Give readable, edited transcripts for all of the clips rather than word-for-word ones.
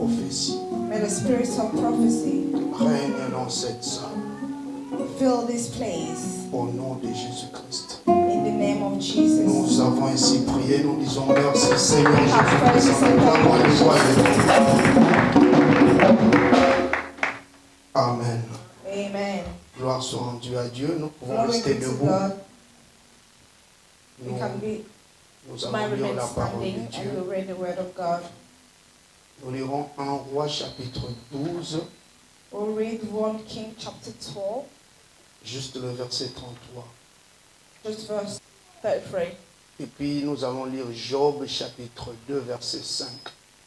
prophétie May the spirit of prophecy règne dans cette salle. fill this place. Au nom de Jésus-Christ. In the name of Jesus. Nous avons ainsi prié, nous disons merci Seigneur We have prayed Jésus-Christ. to say Nous avons thank les you, voix Jesus. de Amen. Amen. Gloire soit rendue à Dieu. Nous pouvons Glory rester be to debout. God. We Nous, can be nous might allons lire remain la parole standing de and Dieu. we'll read the word of God. Nous lirons 1 Roi chapitre 12, We'll read 1 King chapter 12, juste le verset 33. just verse 33. Et puis nous allons lire Job chapitre 2, verset 5.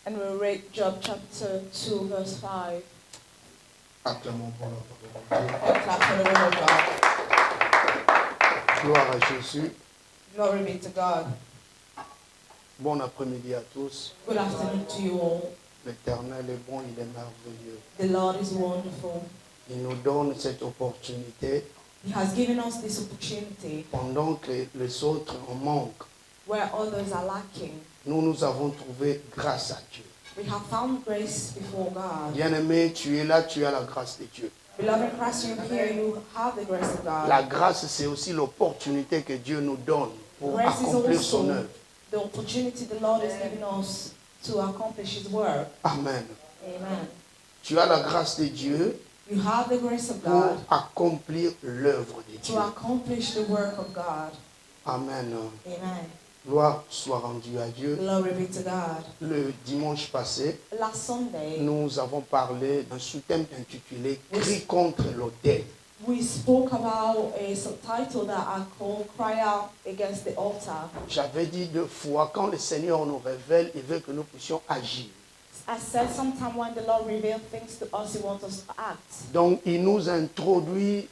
And we'll read Job chapter 2, verse 5. Acclamons pour la parole de Dieu. And clap for the word of God. Gloire à Jésus. Glory be to God. Bon après-midi à tous. Good afternoon to you all. L'Éternel est bon, il est merveilleux. The Lord is wonderful. Il nous donne cette opportunité He has given us this opportunity pendant que les autres en manquent. where others are lacking. Nous avons trouvé grâce à Dieu. We have found grace before God. Bien-aimé, tu es là, tu as la grâce de Dieu. Beloved Christ, you here, you have the grace of God. La grâce, c'est aussi l'opportunité que Dieu nous donne pour Grace is accomplir son also œuvre. the opportunity the Lord is giving us to accomplish His work. Amen. Amen. Tu as la grâce de Dieu You have the grace of pour God accomplir l'œuvre de Dieu. to accomplish the work of God. Amen. Amen. Gloire soit rendue à Dieu. Glory be to God. Le dimanche passé, Last Sunday, nous avons parlé d'un sous-thème intitulé « Cri contre l'autel ». we spoke about a subtitle that I call Cry Out Against the Altar. J'avais dit 2 fois, quand le Seigneur nous révèle, il veut que nous puissions agir. I said sometime when the Lord reveals things to us, He wants us to act. Donc, il nous introduit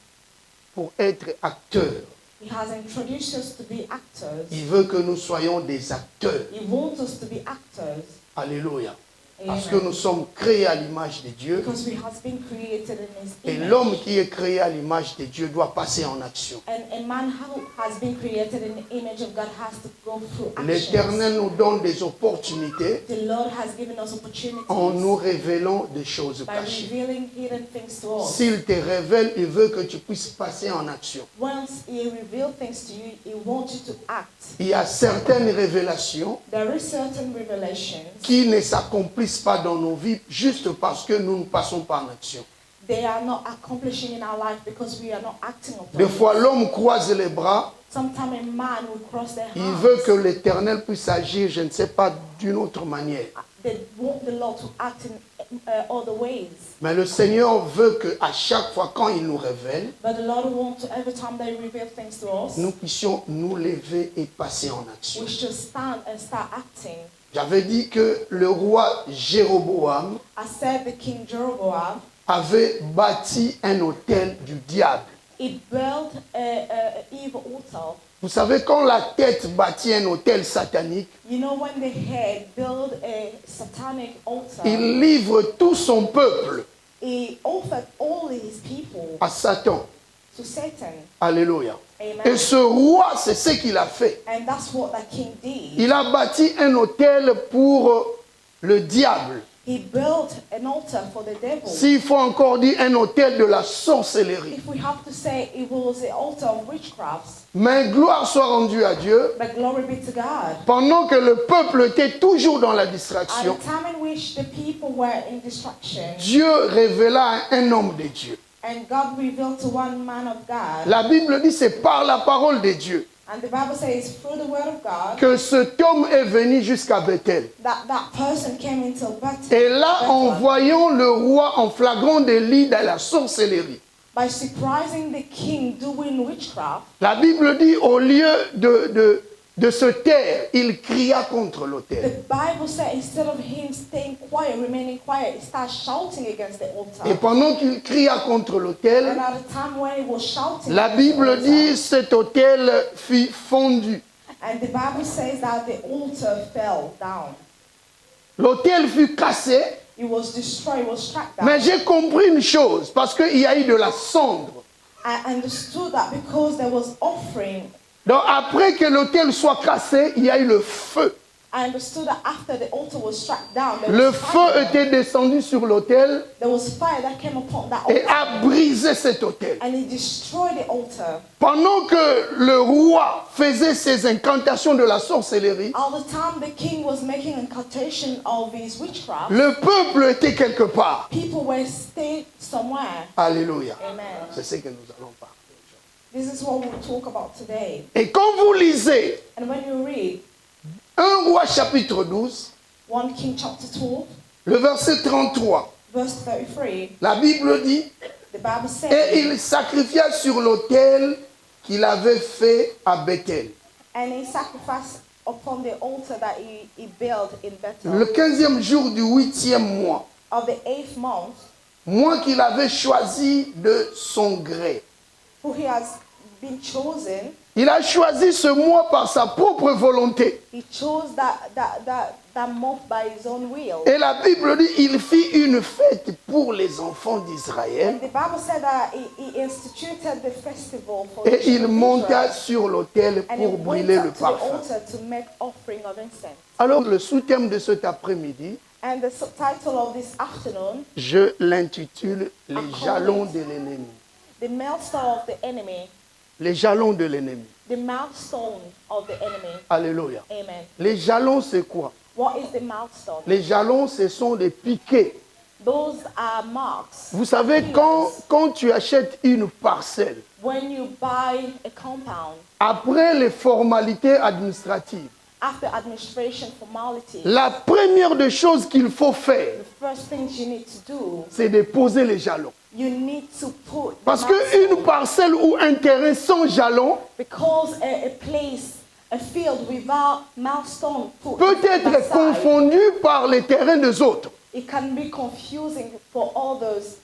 pour être acteurs. He has introduced us to be actors. Il veut que nous soyons des acteurs. He wants us to be actors. Alléluia. Amen. Parce que nous sommes créés à l'image de Dieu. Because we have been created in His Et image. l'homme qui est créé à l'image de Dieu doit passer en action. And a man who has been created in the image of God has to go through actions. L'Éternel nous donne des opportunités The Lord has given us opportunities en nous révélant des choses by cachées. revealing hidden things to us. S'il te révèle, il veut que tu puisses passer en action. Once He reveals things to you, He wants you to act. Il y a certaines révélations There is certain revelations. qui ne s'accomplissent pas dans nos vies juste parce que nous ne passons pas en action. They are not accomplishing in our life because we are not acting upon Des it. fois, l'homme croise les bras. Sometimes a man will cross their Il hands. veut que l'Éternel puisse agir, je ne sais pas, d'une autre manière. They want the Lord to act in other ways. Mais le Seigneur veut qu'à chaque fois, quand il nous révèle, But the Lord wants to, every time they reveal things to us, nous puissions nous lever et passer en action. we should stand and start acting. J'avais dit que le roi Jéroboam I said the King Jeroboam, avait bâti un autel du diable. he built a evil altar. Vous savez, quand la tête bâtit un autel satanique, You know, when the head build a satanic altar, il livre tout son peuple he offered all his people à Satan. to Satan. Alléluia. Amen. Et ce roi, c'est ce qu'il a fait. And that's what the king did. Il a bâti un autel pour le diable. He built an altar for the devil. S'il faut encore dire un autel de la sorcellerie. If we have to say it was the altar of witchcraft, Mais gloire soit rendue à Dieu. but glory be to God. Pendant que le peuple était toujours dans la At distraction, the time in which the people were in distraction, Dieu révéla à un homme de Dieu. and God revealed to one man of God, La Bible dit c'est par la parole de Dieu and the Bible says through the word of God, que cet homme est venu jusqu'à Bethel. that person came into Bethel. Et là, en Bethel. voyant le roi en flagrant délit dans la sorcellerie, By surprising the king doing witchcraft, la Bible dit au lieu de se taire, il cria contre the l'autel. Bible said instead of him staying quiet, remaining quiet, he started shouting against the altar. Et pendant qu'il cria contre And l'autel, at the time when he was shouting, la against the Bible altar, dit cet autel fut fondu. and the Bible says that the altar fell down. L'autel fut cassé, It was destroyed, it was struck down. mais j'ai compris une chose, parce qu'il y a eu de la cendre. I understood that because there was offering, Donc après que l'autel soit cassé, il y a eu le feu. I understood that after the altar was struck down, le feu était descendu sur l'autel there was fire that came upon that et altar, a brisé cet autel. and it destroyed the altar. Pendant que le roi faisait ses incantations de la sorcellerie, All the time the king was making incantation of his witchcraft, le peuple était quelque part. people were stayed somewhere. Alléluia. Amen. C'est ce que nous allons parler. This is what we'll talk about today. Et quand vous lisez And when you read 1 Roi chapitre 12, 1 King chapter 12, le verset 33, verse 33, la Bible dit, the Bible says, et il sacrifia sur l'autel qu'il avait fait à Bethel. and he sacrificed upon the altar that he built in Le Bethel 15e jour du 8e mois, of the 8th month, mois qu'il avait choisi de son gré. who he has been chosen. Il a choisi ce mois par sa propre volonté. He chose that month by his own will. Et la Bible dit, il fit une fête pour les enfants d'Israël And the Bible said that he instituted the festival for the et il children of monta Israel. sur l'autel And he pour went brûler le up to the parfum. altar to make offering of incense. Alors le sous-thème de cet après-midi, And the subtitle of this afternoon, je l'intitule « Les jalons de l'ennemi ». the milestone of the enemy, Les jalons de l'ennemi. the milestone of the enemy. Alléluia. Amen. Les jalons, c'est quoi? What is the milestone? Les jalons, ce sont des piquets. Those are marks. Vous savez, quand tu achètes une parcelle, When you buy a compound, après les formalités administratives, after administration formalities, la première des choses qu'il faut faire, the first thing you need to do, c'est de poser les jalons. you need to put the Parce milestone, qu'une parcelle ou un terrain sans jalons because a place, a field without milestone put peut être aside, confondu par les terrains des autres. it can be confusing for others.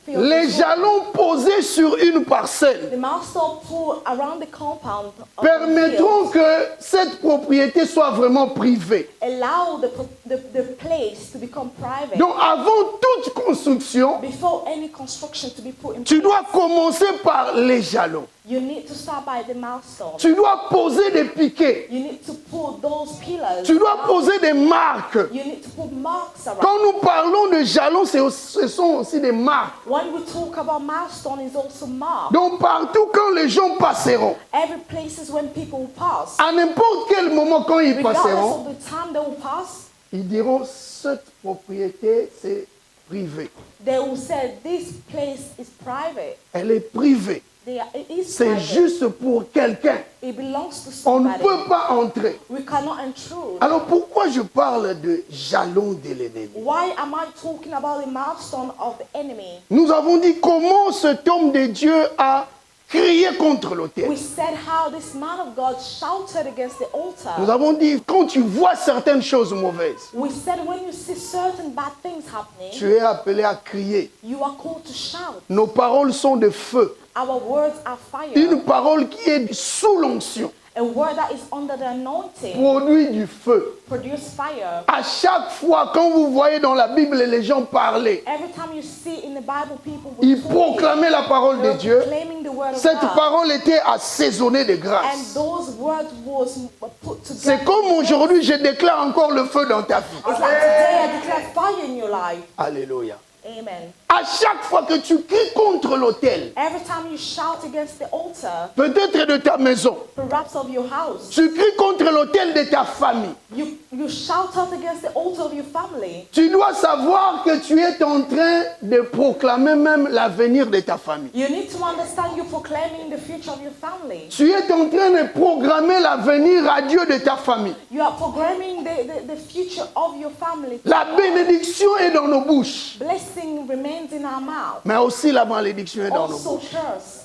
Fields Les as well. jalons posés sur une parcelle The milestone put around the compound of the permettront field que cette propriété soit vraiment privée. allow the place to become private. Donc avant toute construction, Before any construction to be put in tu place, dois commencer par les jalons. you need to start by the milestone. Tu dois poser des piquets. You need to put those pillars. Tu dois around. poser des marques. You need to put marks around. Quand nous parlons de jalons, ce sont aussi des marques. When we talk about milestone, is also marked. Donc partout quand les gens passeront, Every places when people pass, à n'importe quel moment quand ils regardless passeront, of the time they will pass, ils diront cette propriété c'est privé. they will say this place is private. Elle est privée. It is C'est private. juste pour quelqu'un. It belongs to On ne somebody. peut pas entrer. We cannot intrude. Alors pourquoi je parle de jalons de l'ennemi? Why am I talking about the milestone of the enemy? Nous avons dit comment cet homme de Dieu a crié contre l'autel. We said how this man of God shouted against the altar. Nous avons dit quand tu vois certaines choses mauvaises, We said when you see certain bad things happening, tu es appelé à crier. you are called to shout. Nos paroles sont de feu. Our words are fire. Une parole qui est sous l'onction A word that is under the anointing produit du feu. produce fire. À chaque fois, quand vous voyez dans la Bible les gens parler, Every time you see in the Bible people ils will proclamaient la parole de Dieu. proclaiming the word of Cette God. parole était assaisonnée de And grâce. those words was put together. C'est comme aujourd'hui, je déclare encore le feu dans ta vie. It's like today I declare fire in your life. Alléluia. Amen. À chaque fois que tu cries contre l'autel, Every time you shout against the altar, peut-être de ta maison, perhaps of your house, tu cries contre l'autel de ta famille, you shout out against the altar of your family. tu dois savoir que tu es en train de proclamer même l'avenir de ta famille. You need to understand you're proclaiming the future of your family. Tu es en train de programmer l'avenir radieux de ta famille. You are programming the future of your family. La bénédiction est dans nos bouches, Blessing remains in our mouth. mais aussi la malédiction est dans nos Also bouches. curse.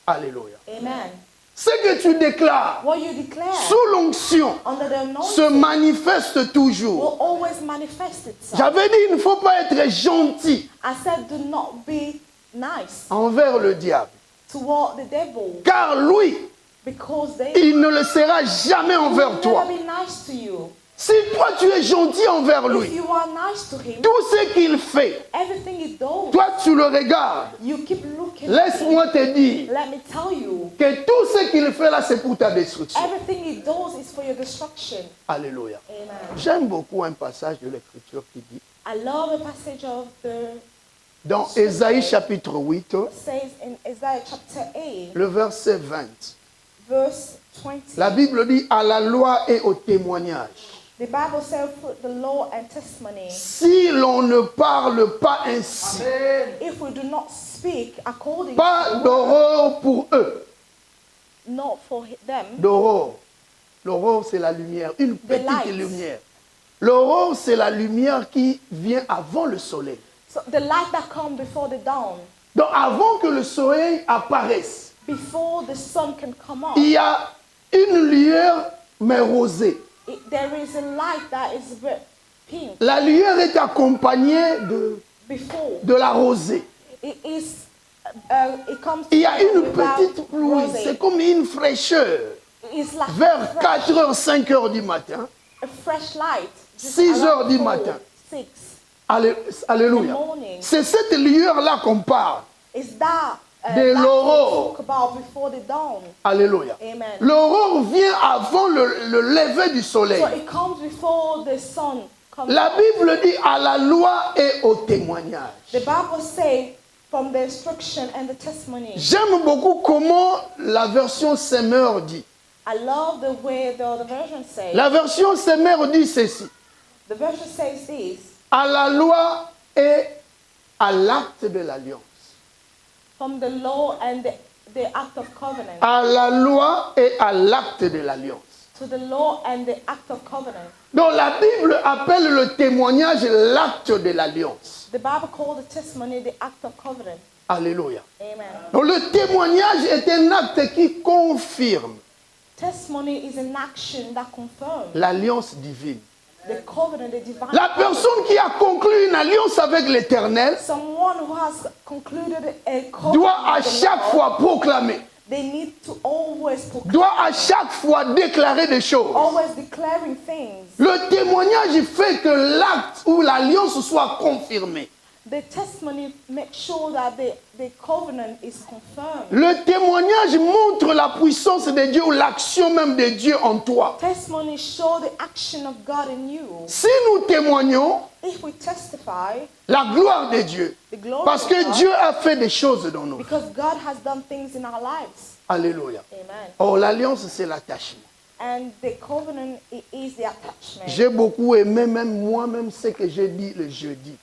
Alléluia. Amen. Ce que tu déclares What you declare sous l'onction under the se anointing manifeste toujours. will always manifest itself. J'avais dit, il ne faut pas être gentil I said do not be nice envers le diable, toward the devil car lui, because they il ne le sera jamais will envers never toi. be nice to you. Si toi tu es gentil envers if lui, you are nice to him, tout ce qu'il fait, everything he does, toi tu le regardes. you keep looking at him. Laisse-moi te dire Let me tell you, que tout ce qu'il fait là, c'est pour ta destruction. everything he does is for your destruction. Alléluia. Amen. J'aime beaucoup un passage de l'Écriture qui dit, I love a passage of the dans Ésaïe chapitre 8, says in Isaiah chapter 8, le verset 20. verse 20. La Bible dit à la loi et au témoignage. The Bible says, "Put the law and testimony. Si l'on ne parle pas ainsi, If we do not speak according pas to the word, d'aurore pour eux. not for them." D'aurore. L'aurore, c'est la lumière, une petite light. lumière. L'aurore, c'est la lumière qui vient avant le soleil. So the light that comes before the dawn, Donc, avant que le soleil apparaisse, before the sun can come up, il y a une lueur, mais rosée. there is a light that is pink La lueur est accompagnée before. de la rosée. It comes Il y a une without petite pluie, rosy. c'est comme une fraîcheur. It's like Vers fresh, 4h, 5h du matin, a fresh light. just 6 heures around du 4, matin. 6. Alléluia. In the morning. C'est cette lueur-là qu'on parle. Is that De light we l'aurore. talk about before the dawn? Alléluia. Amen. L'aurore vient avant le lever du soleil. So it comes before the sun comes La up. Bible dit à la loi et au témoignage. The Bible says from the instruction and the testimony. J'aime beaucoup comment la version Semeur dit. I love the way the version says. La version Semeur dit ceci. The version says this. À la loi et à l'acte de l'alliance. From the law and the act of covenant. À la loi et à l'acte de l'alliance. To the law and the act of covenant. Donc la Bible appelle le témoignage l'acte de l'alliance. The Bible called the testimony the act of covenant. Alléluia. Amen. Donc le témoignage est un acte qui confirme Testimony is an action that confirms l'alliance divine. the covenant, the divine. La personne qui a conclu une alliance avec l'Éternel Someone who has concluded a covenant doit à with the chaque Lord, fois proclamer, they need to always proclaim, doit à chaque fois déclarer des choses. always declaring things. Le témoignage fait que l'acte ou l'alliance soit confirmée. The testimony makes sure that the covenant is confirmed. Le témoignage montre la puissance de Dieu ou l'action même de Dieu en toi. Testimony show the action of God in you. Si nous témoignons, If we testify la gloire de Dieu, the glory parce of que God, Dieu a fait des choses dans nos vies. because God has done things in our lives. Alléluia. Amen. Or, l'alliance, c'est l'attachement. And the covenant is the attachment. J'ai beaucoup aimé, même moi-même, ce que j'ai dit le jeudi.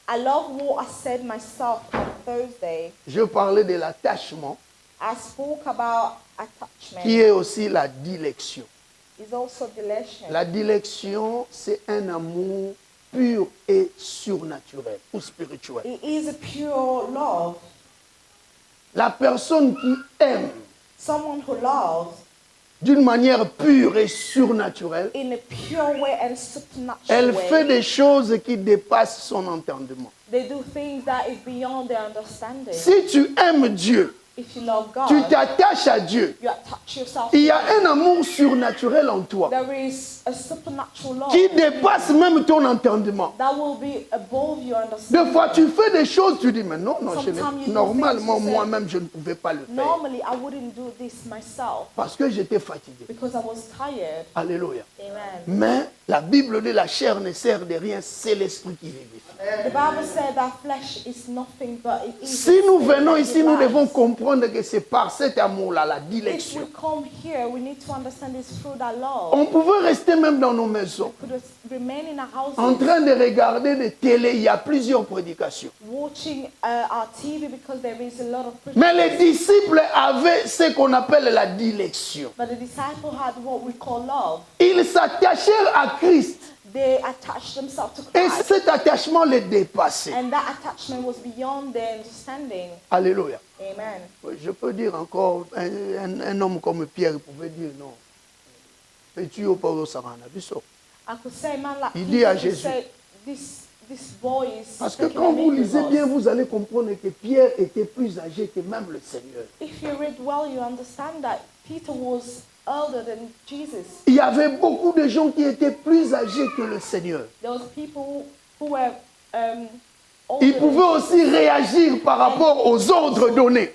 I love what I said myself on Thursday. Je parlais de l'attachement, I spoke about attachment. qui est aussi la dilection. It's also dilection. La dilection, c'est un amour pur et surnaturel ou spirituel. It is a pure love. La personne qui aime Someone who loves d'une manière pure et surnaturelle, in a pure way and supernatural elle way. fait des choses qui dépassent son entendement. They do things that is beyond their understanding. Si tu aimes Dieu, If you love God, tu t'attaches à Dieu, you attach yourself il y to a God. un amour surnaturel en toi There is a supernatural love qui dépasse même ton entendement. that will be above your understanding. Des fois, tu fais des choses, tu dis, mais non, Sometimes you do normalement, things you say, moi-même, je ne pouvais pas le faire. Normally, I wouldn't do this myself Parce que j'étais fatigué. because I was tired. Alléluia. Amen. Mais la Bible dit, la chair ne sert de rien, c'est l'esprit qui vivifie. The Bible said that flesh is nothing but it is. Si nous the spirit venons that ici, nous gives devons life. comprendre que c'est par cet amour-là, la If dilection. we come here, we need to understand it's through that love. On pouvait rester même dans nos maisons, We could remain in our houses en train de regarder des télés. Il y a plusieurs prédications. watching our TV because there is a lot of preaching. Mais les disciples avaient ce qu'on appelle la dilection. But the disciple had what we call love. Ils s'attachèrent à Christ. They attached themselves to Et Christ. cet attachement les dépassait. And that attachment was beyond their understanding. Alléluia. Amen. Je peux dire encore, un homme comme Pierre pouvait dire non. Mais tu au Paulo Sarana, biso. I could say, man, like Il dit à Peter could Jésus. say, this boy is Parce que taking quand a vous lead with lisez us. bien, vous allez comprendre que Pierre était plus âgé que même le Seigneur. If you read well, you understand that Peter was older than Jesus. Il y avait beaucoup de gens qui étaient plus âgés que le Seigneur. There was people who were older Ils pouvaient than aussi réagir par rapport aux ordres donnés.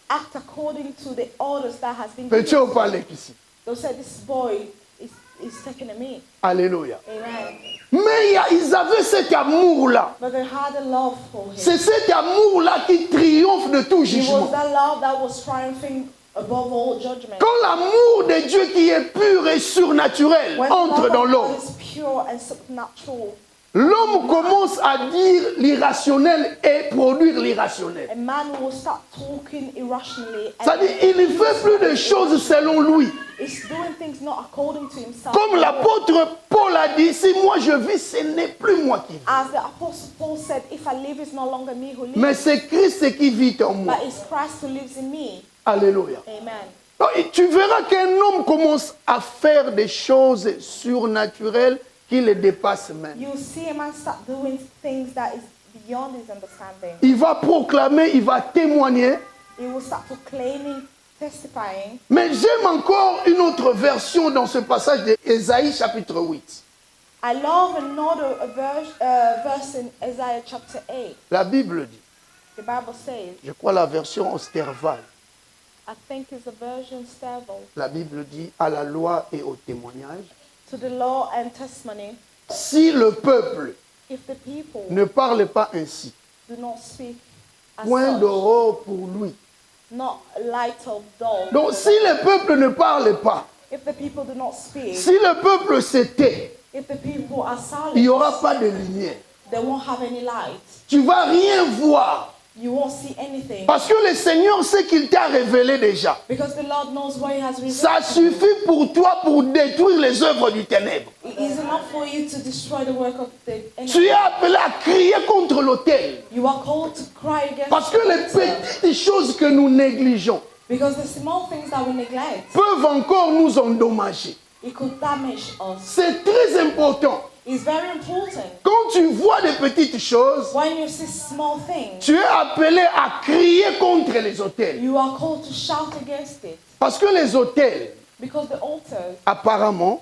act according to the orders that has been Petit given. au parler ici. They'll say, this boy is taking a me. Alléluia. Amen. Mais ils avaient cet amour-là. But they had a love for him. C'est cet amour-là qui triomphe de tout It was jugement. that love that was triumphing above all judgment. Quand l'amour de Dieu qui est pur et surnaturel When the entre love dans of l'homme, God is pure and supernatural, l'homme commence à dire l'irrationnel et produire l'irrationnel. a man will start talking irrationally. C'est-à-dire, il ne fait plus de choses selon lui. He's doing things not according to himself. Comme l'apôtre Paul a dit, si moi je vis, ce n'est plus moi qui vis. As the apostle Paul said, if I live, it's no longer me who lives, Mais c'est Christ qui vit en moi. but it's Christ who lives in me. Alléluia. Amen. Donc, tu verras qu'un homme commence à faire des choses surnaturelles qui le dépassent même. You'll see a man start doing things that is beyond his understanding. Il va proclamer, il va témoigner. He will start proclaiming, testifying. Mais j'aime encore une autre version dans ce passage d'Ésaïe chapitre 8. I love another verse in Isaiah chapter 8. La Bible dit, The Bible says, je crois la version Osterval, I think it's a version stable, la Bible dit à la loi et au témoignage, to the law and testimony, si le peuple if the people ne parle pas ainsi, do not speak as point such, d'aurore pour lui. not light of dawn. Donc si le peuple ne parle pas, If the people do not speak, si le peuple se tait, if the people are silent, il n'y aura pas de lumière. they won't have any light. Tu ne vas rien voir. You won't see anything. Parce que le Seigneur sait qu'il t'a révélé déjà. Because the Lord knows what He has revealed. Ça suffit pour toi pour détruire les œuvres du ténèbre. It is enough for you to destroy the work of the enemy. Tu es appelé à crier contre l'autel. You are called to cry against Parce que the les altar. petites choses que nous négligeons Because the small things that we neglect, peuvent encore nous endommager. it could damage us. C'est très important. It's very important. Quand tu vois des petites choses, When you see small things, tu es appelé à crier contre les autels. you are called to shout against it. Parce que les autels, Because the altars, apparemment,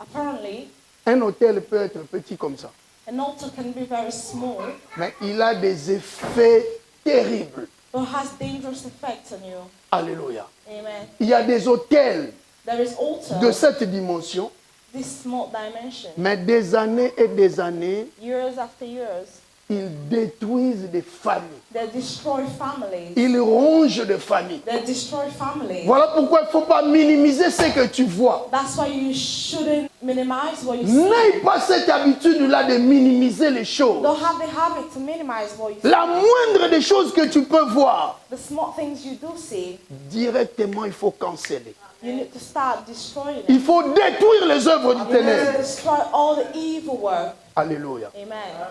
apparently, un autel peut être petit comme ça. an altar can be very small, Mais il a des effets terribles. but has dangerous effects on you. Alléluia. Amen. Il y a des autels There is altar, de cette dimension, this small dimension. mais des années et des années, Years after years, ils détruisent des familles. they destroy families. Ils rongent des familles. They destroy families. Voilà pourquoi il ne faut pas minimiser ce que tu vois. That's why you shouldn't minimize what you see. N'aie pas cette habitude-là de minimiser les choses. Don't have the habit to minimize what you see. La moindre des choses que tu peux voir, The small things you do see, directement, il faut canceller. you need to start destroying it. Il faut détruire les œuvres du You need to ténèbre. destroy all the evil work. Alléluia. Amen.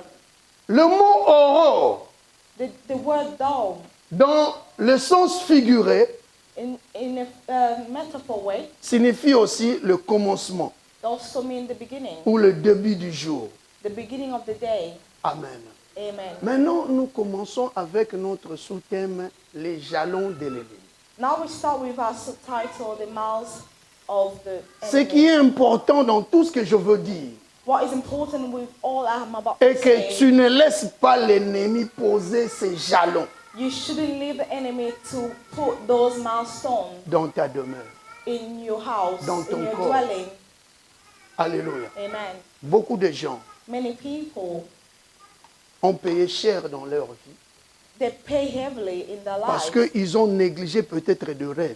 Le mot aurore, The word dome, dans le sens figuré, in a metaphor way, signifie aussi le commencement also mean the beginning, ou le début du jour. the beginning of the day. Amen. Amen. Maintenant, nous commençons avec notre sous-thème, les jalons de l'ennemi. Now we start with our subtitle, the mouths of the Ce enemy. qui est important dans tout ce que je veux dire, What is important with all I'm about est to que say, tu ne laisses pas l'ennemi poser ses jalons you shouldn't leave the enemy to put those milestones dans ta demeure. in your house, Dans ton in your corps. dwelling. Alléluia. Amen. Beaucoup de gens Many people, ont payé cher dans leur vie they pay heavily in their parce lives qu'ils ont négligé peut-être de rêves.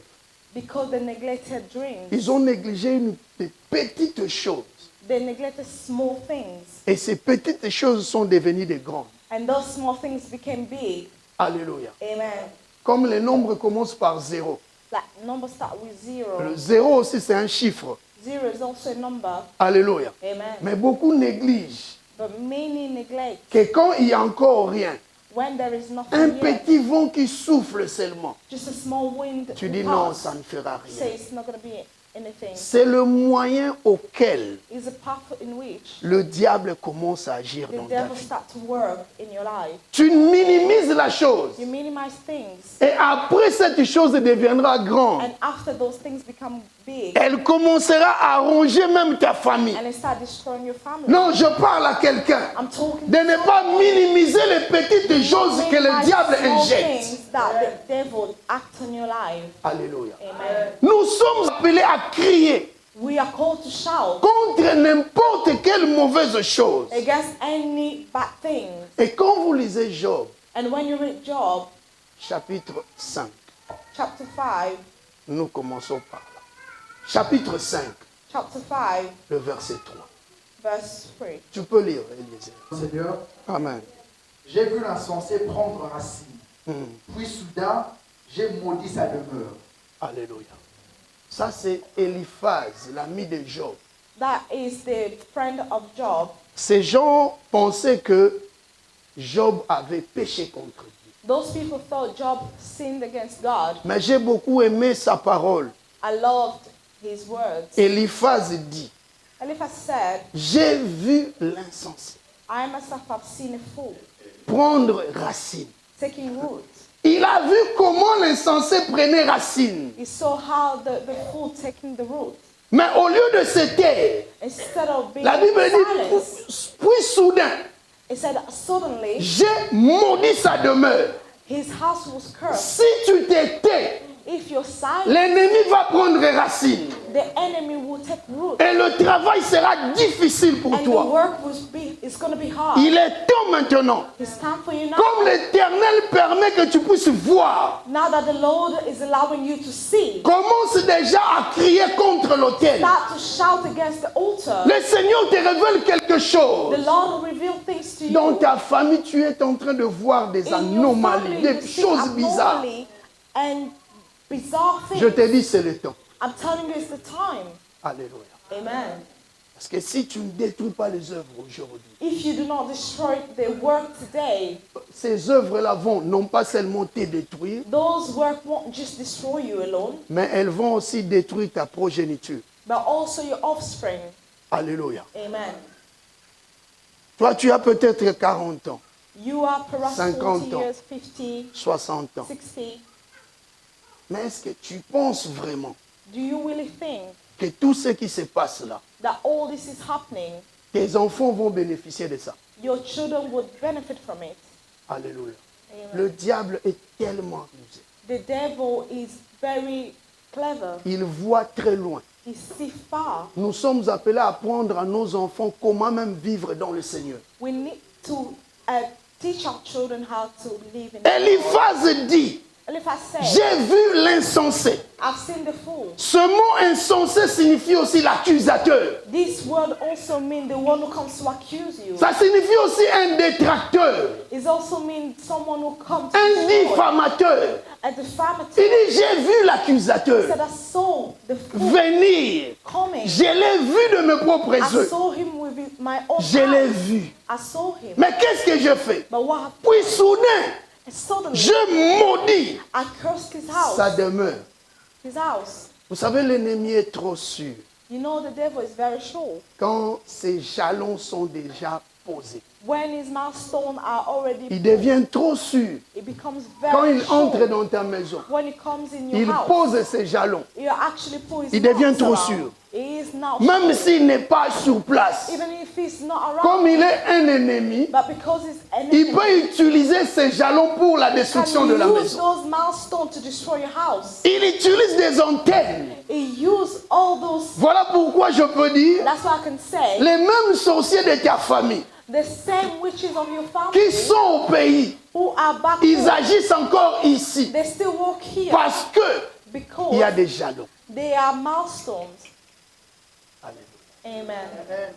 because they neglected dreams. Ils ont négligé une des petites choses. They neglected small things. Et ces petites choses sont devenues des grandes. And those small things became big. Alléluia. Amen. Comme les nombres commencent par 0. Like numbers start with zero. Le 0 aussi, c'est un chiffre. Zero is also a number. Alléluia. Amen. Mais beaucoup négligent But many neglect que quand il n'y a encore rien, when there is un nothing yet. petit vent qui souffle seulement, Just a small wind. tu will dis non, pass. ça ne fera Say rien. it's not going to be anything. C'est le moyen auquel It's a path in which le diable commence à agir the dans ta devil vie. starts to work in your life. Tu minimises la chose. You minimize things, Et après, cette chose deviendra grande. and after those things become big, Elle commencera à ronger même ta famille. and it starts destroying your family. Non, je parle à quelqu'un. I'm talking De ne pas minimiser les petites choses que le diable small injecte. things that the devil acts on your life. Alléluia. Amen. Nous sommes appelés à crier We are called to shout contre n'importe quelle mauvaise chose. against any bad thing. Et quand vous lisez Job, And when you read Job chapitre 5, chapter 5, nous commençons par là. Chapitre 5, chapter 5, le verset 3. verse 3. Tu peux lire, Eliezer. Seigneur, Amen. j'ai vu l'insensé prendre racine. Puis soudain, j'ai maudit sa demeure. Alléluia. Ça, c'est Eliphaz, l'ami de Job. That is the friend of Job. Ces gens pensaient que Job avait péché contre Dieu. Those people thought Job sinned against God. Mais j'ai beaucoup aimé sa parole. I loved his words. Eliphaz dit, Eliphaz said, j'ai vu l'insensé I myself have seen a fool prendre racine. taking root. Il a vu comment l'insensé prenait racine. He saw how the fool taking the root. Mais au lieu de se taire, Instead of being la Bible silent, dit, puis soudain, it said suddenly j'ai maudit sa demeure. his house was cursed. Si tu te tais, If you're silent, l'ennemi va prendre racine. the enemy will take root. Et le travail sera difficile pour And the toi. work is going to be hard. Il est temps maintenant. It's time for you now. Comme l'Éternel permet que tu puisses voir, Now that the Lord is allowing you to see, commence déjà à crier contre l'autel. start to shout against the altar. Le Seigneur te révèle quelque The chose. Lord will reveal things to you. Dans ta famille, tu es en train de voir des In your anomalies, family, des you see choses bizarres. abnormally and bizarre things. Je te dis, c'est le temps. I'm telling you, it's the time. Alléluia. Amen. Parce que si tu ne détruis pas les œuvres aujourd'hui, If you do not destroy the work today, ces œuvres-là vont non pas seulement te détruire, those work won't just destroy you alone, mais elles vont aussi détruire ta progéniture. but also your offspring. Alléluia. Amen. Toi, tu as peut-être 40 ans, You are perhaps 50 40 ans. years, 50, 60 ans. 60. Mais est-ce que tu penses vraiment Do you really think que tout ce qui se passe là, that all this is happening, tes enfants vont bénéficier de ça? your children would benefit from it? Alléluia. Amen. Le diable est tellement rusé. The devil is very clever. Il voit très loin. He sees far. Nous sommes appelés à apprendre à nos enfants comment même vivre dans le Seigneur. We need to teach our children how to live in Eliphaz dit, Eliphaz said, j'ai vu l'insensé. I've seen the fool. Ce mot insensé signifie aussi l'accusateur. This word also means the one who comes to accuse you. Ça signifie aussi un détracteur, It also means someone who comes to un destroy. diffamateur. A Il defamateur. dit, j'ai vu He l'accusateur said, I saw the fool venir. coming. Je l'ai vu de mes propres I yeux. saw him with my own Je l'ai eyes. vu. I saw him. Mais qu'est-ce que je fais? But what happened? Puis soudain, Suddenly, je maudis I cursed his house. sa demeure. His house. Vous savez, l'ennemi est trop sûr You know the devil is very sure. quand ses jalons sont déjà posés. When his milestones are already Il devient trop sûr it becomes quand very il entre sure. dans ta maison. When he comes in your Il house, pose ses jalons. you actually put his Il devient marks trop around. sûr. He is now Même sure. s'il n'est pas sur place. Even if he's not around, Comme il est un ennemi, but because he's il enemy, peut utiliser ses jalons pour la can destruction de la use maison. those milestones to destroy your house. Il utilise des antennes. He use all those. Voilà pourquoi je peux dire, That's why I can say les mêmes sorciers de ta famille the same witches of your qui family sont au pays, who are back ils home, agissent encore ici they still walk here parce que because il y a des jalons. they are milestones. Alléluia. Amen.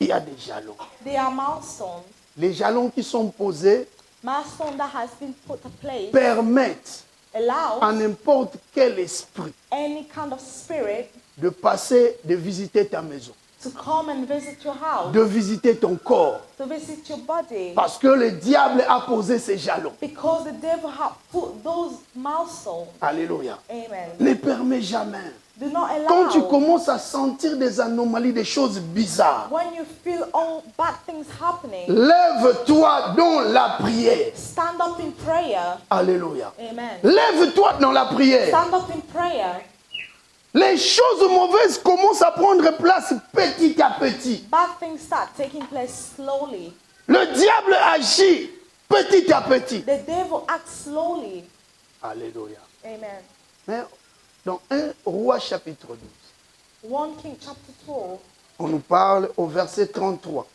Il y a des jalons. They are milestones. Les jalons qui sont posés Milestone that has been put in place permettent à allows n'importe quel esprit any kind of spirit de passer, de visiter ta maison. to come and visit your house, de visiter ton corps. to visit your body, Parce que le diable a posé ses jalons. because the devil has put those milestones. Alléluia. Amen. Ne permets jamais. Do not Quand tu allow, commences à sentir des anomalies, des choses bizarres, when you feel all bad things happening, lève-toi dans la prière. stand up in prayer. Alléluia. Amen. Lève-toi dans la prière. Stand up in prayer. Les choses mauvaises commencent à prendre place petit à petit. Bad things start taking place slowly. Le diable agit petit à petit. The devil acts slowly. Alléluia. Amen. Mais dans 1 Roi chapitre 12, 1 King chapter 12, on nous parle au verset 33.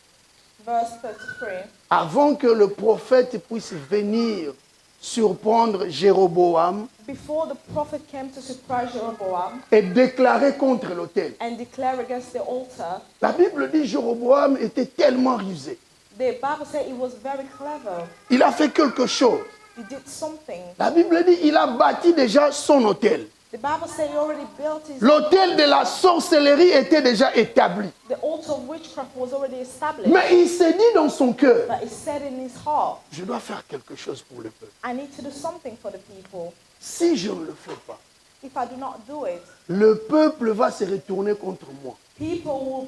verse 33. Avant que le prophète puisse venir surprendre Jéroboam Before the prophet came to surprise Jeroboam et déclarer contre l'autel. and declare against the altar, La Bible dit que Jéroboam était tellement rusé. the Bible said he was very clever. Il a fait quelque chose. He did something. La Bible dit qu'il a bâti déjà son autel. The Bible said he already built his... L'autel de la sorcellerie était déjà établi. The altar of witchcraft was already established. Mais il s'est dit dans son cœur, But he said in his heart, je dois faire quelque chose pour le peuple. I need to do something for the people. Si je ne le fais pas, If I do not do it, le peuple va se retourner contre moi. people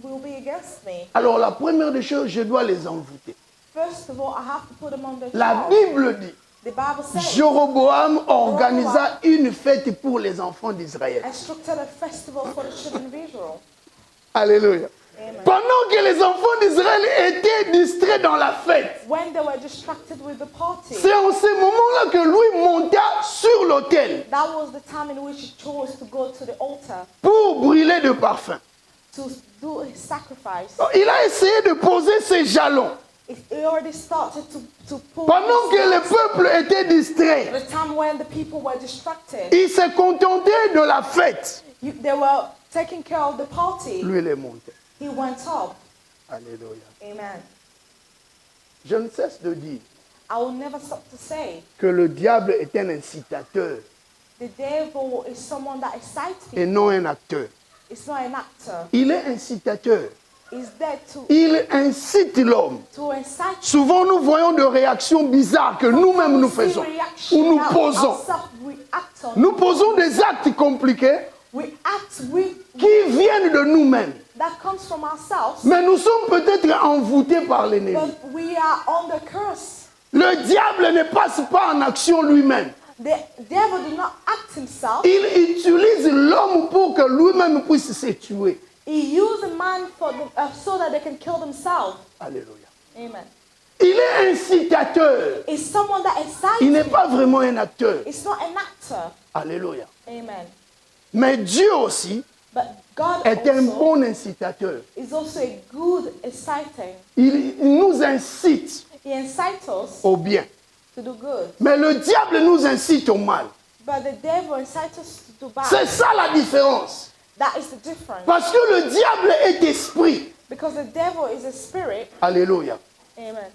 will be against me. Alors la première des choses, je dois les envoûter. First of all, I have to put them on the La trial. Bible dit, The Bible says, Jéroboam organisa une fête pour les enfants d'Israël. instructed a festival for the children of Israel. Alléluia. Amen. Pendant que les enfants d'Israël étaient distraits dans la fête, When they were distracted with the party, c'est en ce moment-là que lui monta sur l'autel that was the time in which he chose to go to the altar pour brûler de parfum. to do his sacrifice. Il a essayé de poser ses jalons. He already started to pull Pendant his que le steps. peuple était distrait, The time when the people were distracted, il s'est contenté de la fête. they were taking care of the party. Lui, il est monté. He went up. Alléluia. Amen. Je ne cesse de dire I will never stop to say que le diable est un incitateur the devil is someone that excites et people. non un acteur. It's not an actor. Il est incitateur. It's there Il incite l'homme. to incite. Souvent, nous voyons des réactions bizarres que nous-mêmes nous faisons, ou nous posons. Nous posons des actes compliqués We act qui viennent de nous-mêmes. that comes from ourselves, Mais nous sommes peut-être envoûtés par l'ennemi. but we are under curse. Le diable ne passe pas en action lui-même. The devil did not act himself. Il utilise l'homme pour que lui-même puisse se tuer. He used a man so that they can kill themselves. Alléluia. Amen. Il est incitateur. It's someone that excites Il n'est you. pas vraiment un acteur. It's not an actor. Alléluia. Amen. Mais Dieu aussi But God est un also bon incitateur. is also a good exciting. Il nous incite He incites us au bien. to do good. Mais le diable nous incite au mal. But the devil incites us to do C'est bad. ça la différence. That is the difference. Parce que le diable est esprit. Because the devil is a spirit. Alléluia. Amen.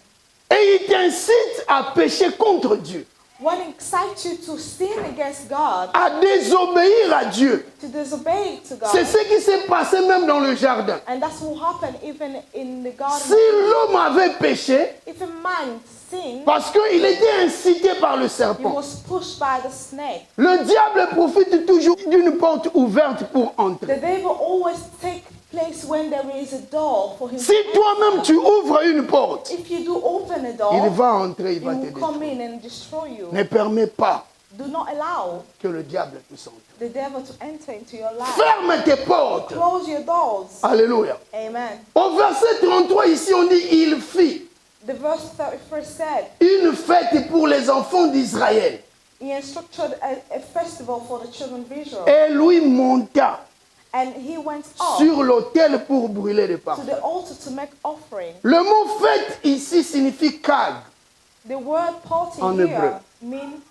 Et il t'incite à pécher contre Dieu, When it excites you to sin against God, à désobéir à Dieu. to disobey to God. C'est ce qui s'est passé même dans le jardin. And that's what happened even in the Si garden. l'homme avait péché, If a man sinned, parce qu'il était incité par le he serpent, was pushed by the snake. le diable profite toujours d'une porte ouverte pour entrer. The devil always take place when there is a door for him. Si to toi-même enter. tu ouvres une porte, If you do open a door, il va entrer, il he va te will come détruire. in and destroy you. Ne permets pas Do not allow que le diable puisse entrer. the devil to enter into your life. Ferme tes portes. Close your doors. Alléluia. Amen. Au verset 33, ici, on dit il fit The verse 31 said, une fête pour les enfants d'Israël. he instructed a festival for the children of Israel. Et lui monta And he went up sur l'autel pour brûler des to parfums. the altar to make offering. Le mot fête ici signifie kag. The word party En here hébreu. means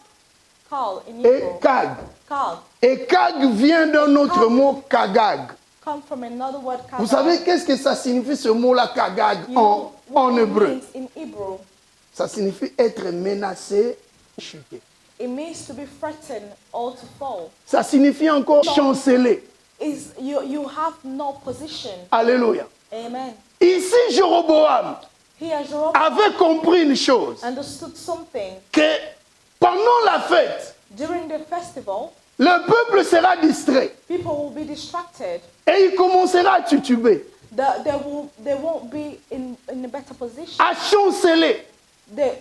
call in Et Hebrew. kag. Call Et kag vient d'un autre mot kagag. come from another word. Vous savez qu'est-ce que ça signifie ce mot-là kagag en it hébreu? means in Hebrew? Ça signifie être menacé, chuter. It means to be threatened or to fall. Ça signifie encore chanceler. is you have no position. Alléluia. Amen. Ici, Jéroboam Here Jeroboam avait compris une chose, understood something. que pendant la fête, During the festival, le peuple sera distrait people will be distracted. et il commencera à tituber, They won't be in a better position. à chanceler. They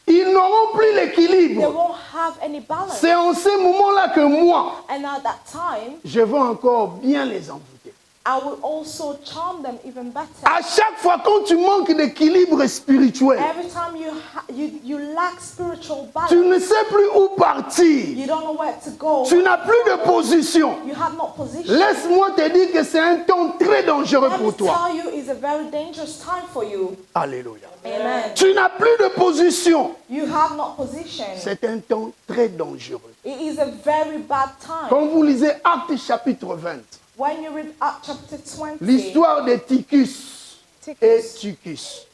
Ils n'auront plus they l'équilibre. won't have any balance. C'est en ce moment-là que moi, And at that time, je vais encore bien les envoûter. I will also charm them even better. À chaque fois quand tu manques d'équilibre spirituel, Every time you lack spiritual balance, tu ne sais plus où partir. you don't know where to go. Tu n'as plus de position. You have no position. Laisse-moi te dire que c'est un temps très dangereux Let me pour toi. tell you, it's a very dangerous time for you. Alléluia. Amen. Tu n'as plus de position. You have no position. C'est un temps très dangereux. It is a very bad time. Quand vous lisez Actes chapitre 20, When you read Acts chapter 20, l'histoire de Tychus et Tychus.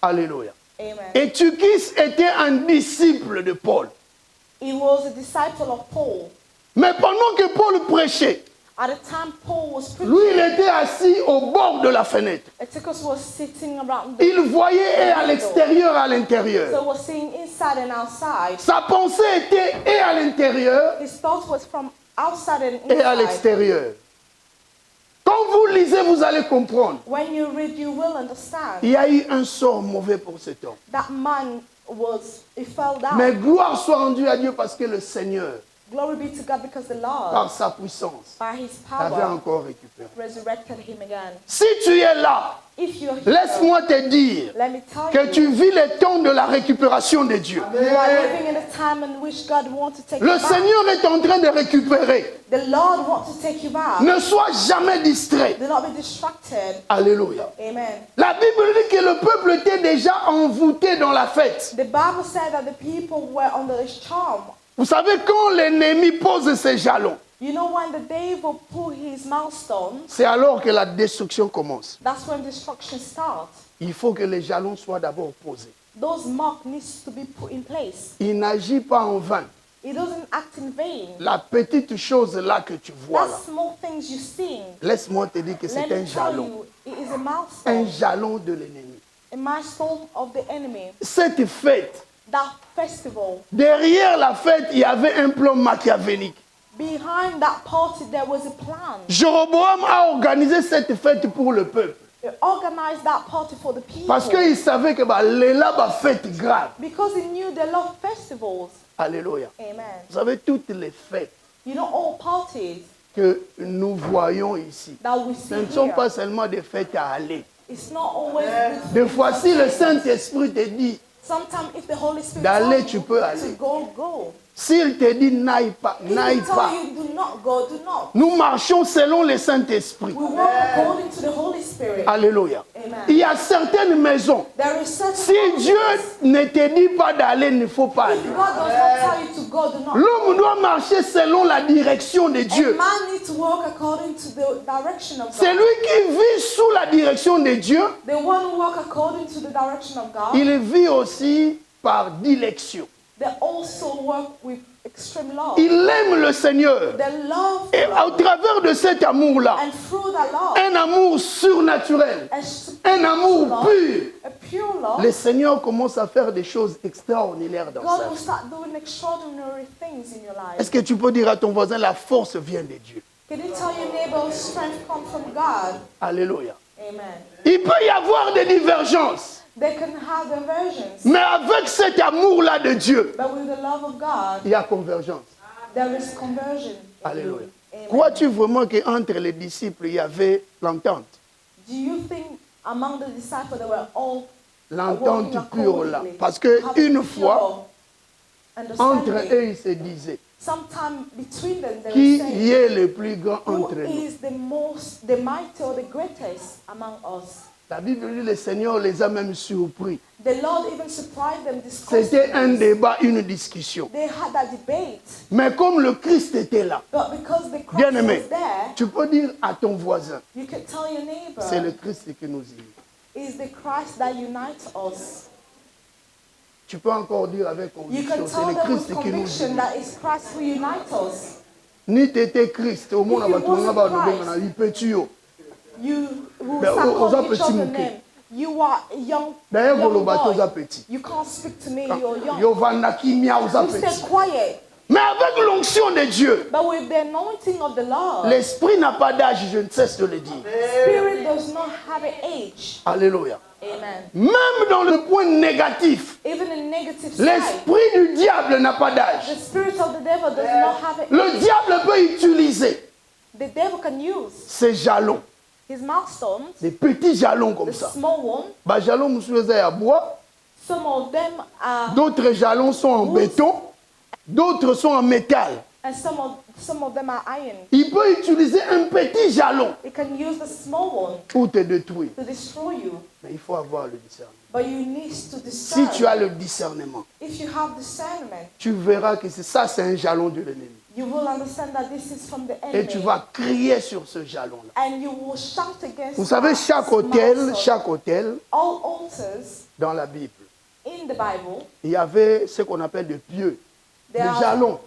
Alléluia. Amen. Et Tychus était un disciple de Paul. He was a disciple of Paul. Mais pendant que Paul prêchait, At the time Paul was preaching, lui, il était assis au bord de la fenêtre. Eutychus was sitting around Il voyait et à l'extérieur et à so l'intérieur. was seeing inside and outside. Sa pensée était et à l'intérieur His thought was from outside and et à inside. l'extérieur. Quand vous lisez, vous allez comprendre. When you read, you will understand. Il y a eu un sort mauvais pour cet homme. That man he fell down. Mais gloire soit rendue à Dieu parce que le Seigneur, Glory be to God because the Lord, par sa puissance, by his l'avait power, encore récupéré. resurrected him again. Si tu es là, If you're here, laisse-moi te dire let me tell que you, tu vis le temps de la récupération de Dieu. you are living in a time in which God wants to take Le you back. Seigneur est en train de récupérer. The Lord wants to take you back. Ne sois jamais distrait. Do not be distracted. Alléluia. Amen. La Bible dit que le peuple était déjà envoûté dans la fête. The Bible said that the people were under his charm. Vous savez, quand l'ennemi pose ses jalons, You know, when the devil pull his milestones, c'est alors que la destruction commence. that's when destruction starts. Il faut que les jalons soient d'abord posés. Those marks needs to be put in place. Il n'agit pas en vain. It doesn't act in vain. La petite chose là que tu vois That là, small things you see, laisse-moi te dire que let c'est me un tell jalon. you, it is a Un milestone. jalon de l'ennemi. A milestone of the enemy. Cette fête, That festival, derrière la fête, il y avait un plan machiavélique. behind that party, there was a plan. Jéroboam a organisé cette fête pour le peuple. He organized that party for the people. Parce qu'il savait que là, la fête grave. Because he knew they love festivals. Alléluia. Amen. Vous savez, toutes les fêtes You know, all parties que nous voyons ici, that we see ce ne sont here, pas seulement des fêtes à aller. it's not always Des fois, si le Saint-Esprit te dit, sometimes if the Holy Spirit d'aller, tells tu you peux to aller. go, go. S'il te dit n'aille pas, If n'aille he pas. tell you do not go, do not. Nous marchons selon le Saint-Esprit. We walk according to the Holy Spirit. Alléluia. Amen. Il y a certaines maisons. There is certain Si Dieu houses, ne te dit pas d'aller, il ne faut pas aller. if God does not tell you to go, do not. L'homme doit marcher selon la direction de A Dieu. man needs to walk according to the direction of C'est God. lui qui vit sous la direction de Dieu. The one who walk according to the direction of God, Il vit aussi par dilection. they also work with extreme love. Il aime le Seigneur. They love Et God. au travers de cet amour-là, And through that love, un amour surnaturel, un amour pur, a pure love, le Seigneur commence à faire des choses extraordinaires dans sa God will vie. start doing extraordinary things in your life. Est-ce que tu peux dire à ton voisin, la force vient de Dieu? Can you tell your neighbor strength comes from God? Alléluia. Amen. Il peut y avoir des divergences, They can have diversions, mais avec cet amour-là de Dieu, but with the love of God, il y a convergence. there is conversion. Alléluia. Amen. Crois-tu vraiment qu'entre les disciples, il y avait l'entente? Do you think among the disciples they were all L'entente walking pure là. accordingly, Parce que having une pure fois, entre understanding? eux, ils se disaient, Sometime between them they qui were y saying, est le plus grand who entre nous? is the mighty or the greatest among us? La Bible dit, le Seigneur les a même surpris. The Lord even surprised them, C'était un discussing. débat, une discussion. They had that debate, Mais comme le Christ était là, but because the Christ bien-aimé, was there, tu peux dire à ton voisin, you can tell your c'est le neighbor, Christ qui nous unit. is the Christ that unites us. Tu peux encore dire avec You can conviction, c'est tell le them with Christ qui nous conviction unit. that it's Christ who unites us. Ni t'étais Christ. Au monde, If you on va wasn't trouver il peut tuer. you will Ben, start aux calling each petits other moqués. name. You are a young, D'ailleurs, young Golobato boy. petit. You can't speak to me, you're young. Yovanaki mia aux You stay petits. quiet. Mais avec l'onction de Dieu, But with the anointing of the Lord, l'esprit n'a pas d'âge, je ne cesse de le dire. spirit does not have an age. Alléluia. Amen. Même dans le point négatif, Even in negative side, l'esprit du diable n'a pas the d'âge. spirit of the devil does not have an Le diable peut utiliser The devil can use ses jalons, his milestones, des petits jalons comme the ça. small one. Bah, jalons, monsieur, à bois. Some of them are, D'autres jalons sont en béton. D'autres sont en métal. and some of them are iron. Il peut utiliser un petit jalon It can use the small one pour te détruire. to destroy you. Mais il faut avoir le discernement. But you need to Si discern. tu as le discernement, If you have discernment, tu verras que ça, c'est un jalon de l'ennemi. you will understand that this is from the Et tu enemy. vas crier sur ce jalon-là. And you will shout against Vous savez, that milestone. All altars dans la Bible, in the Bible, il y avait ce qu'on appelle des pieux, des there are jalons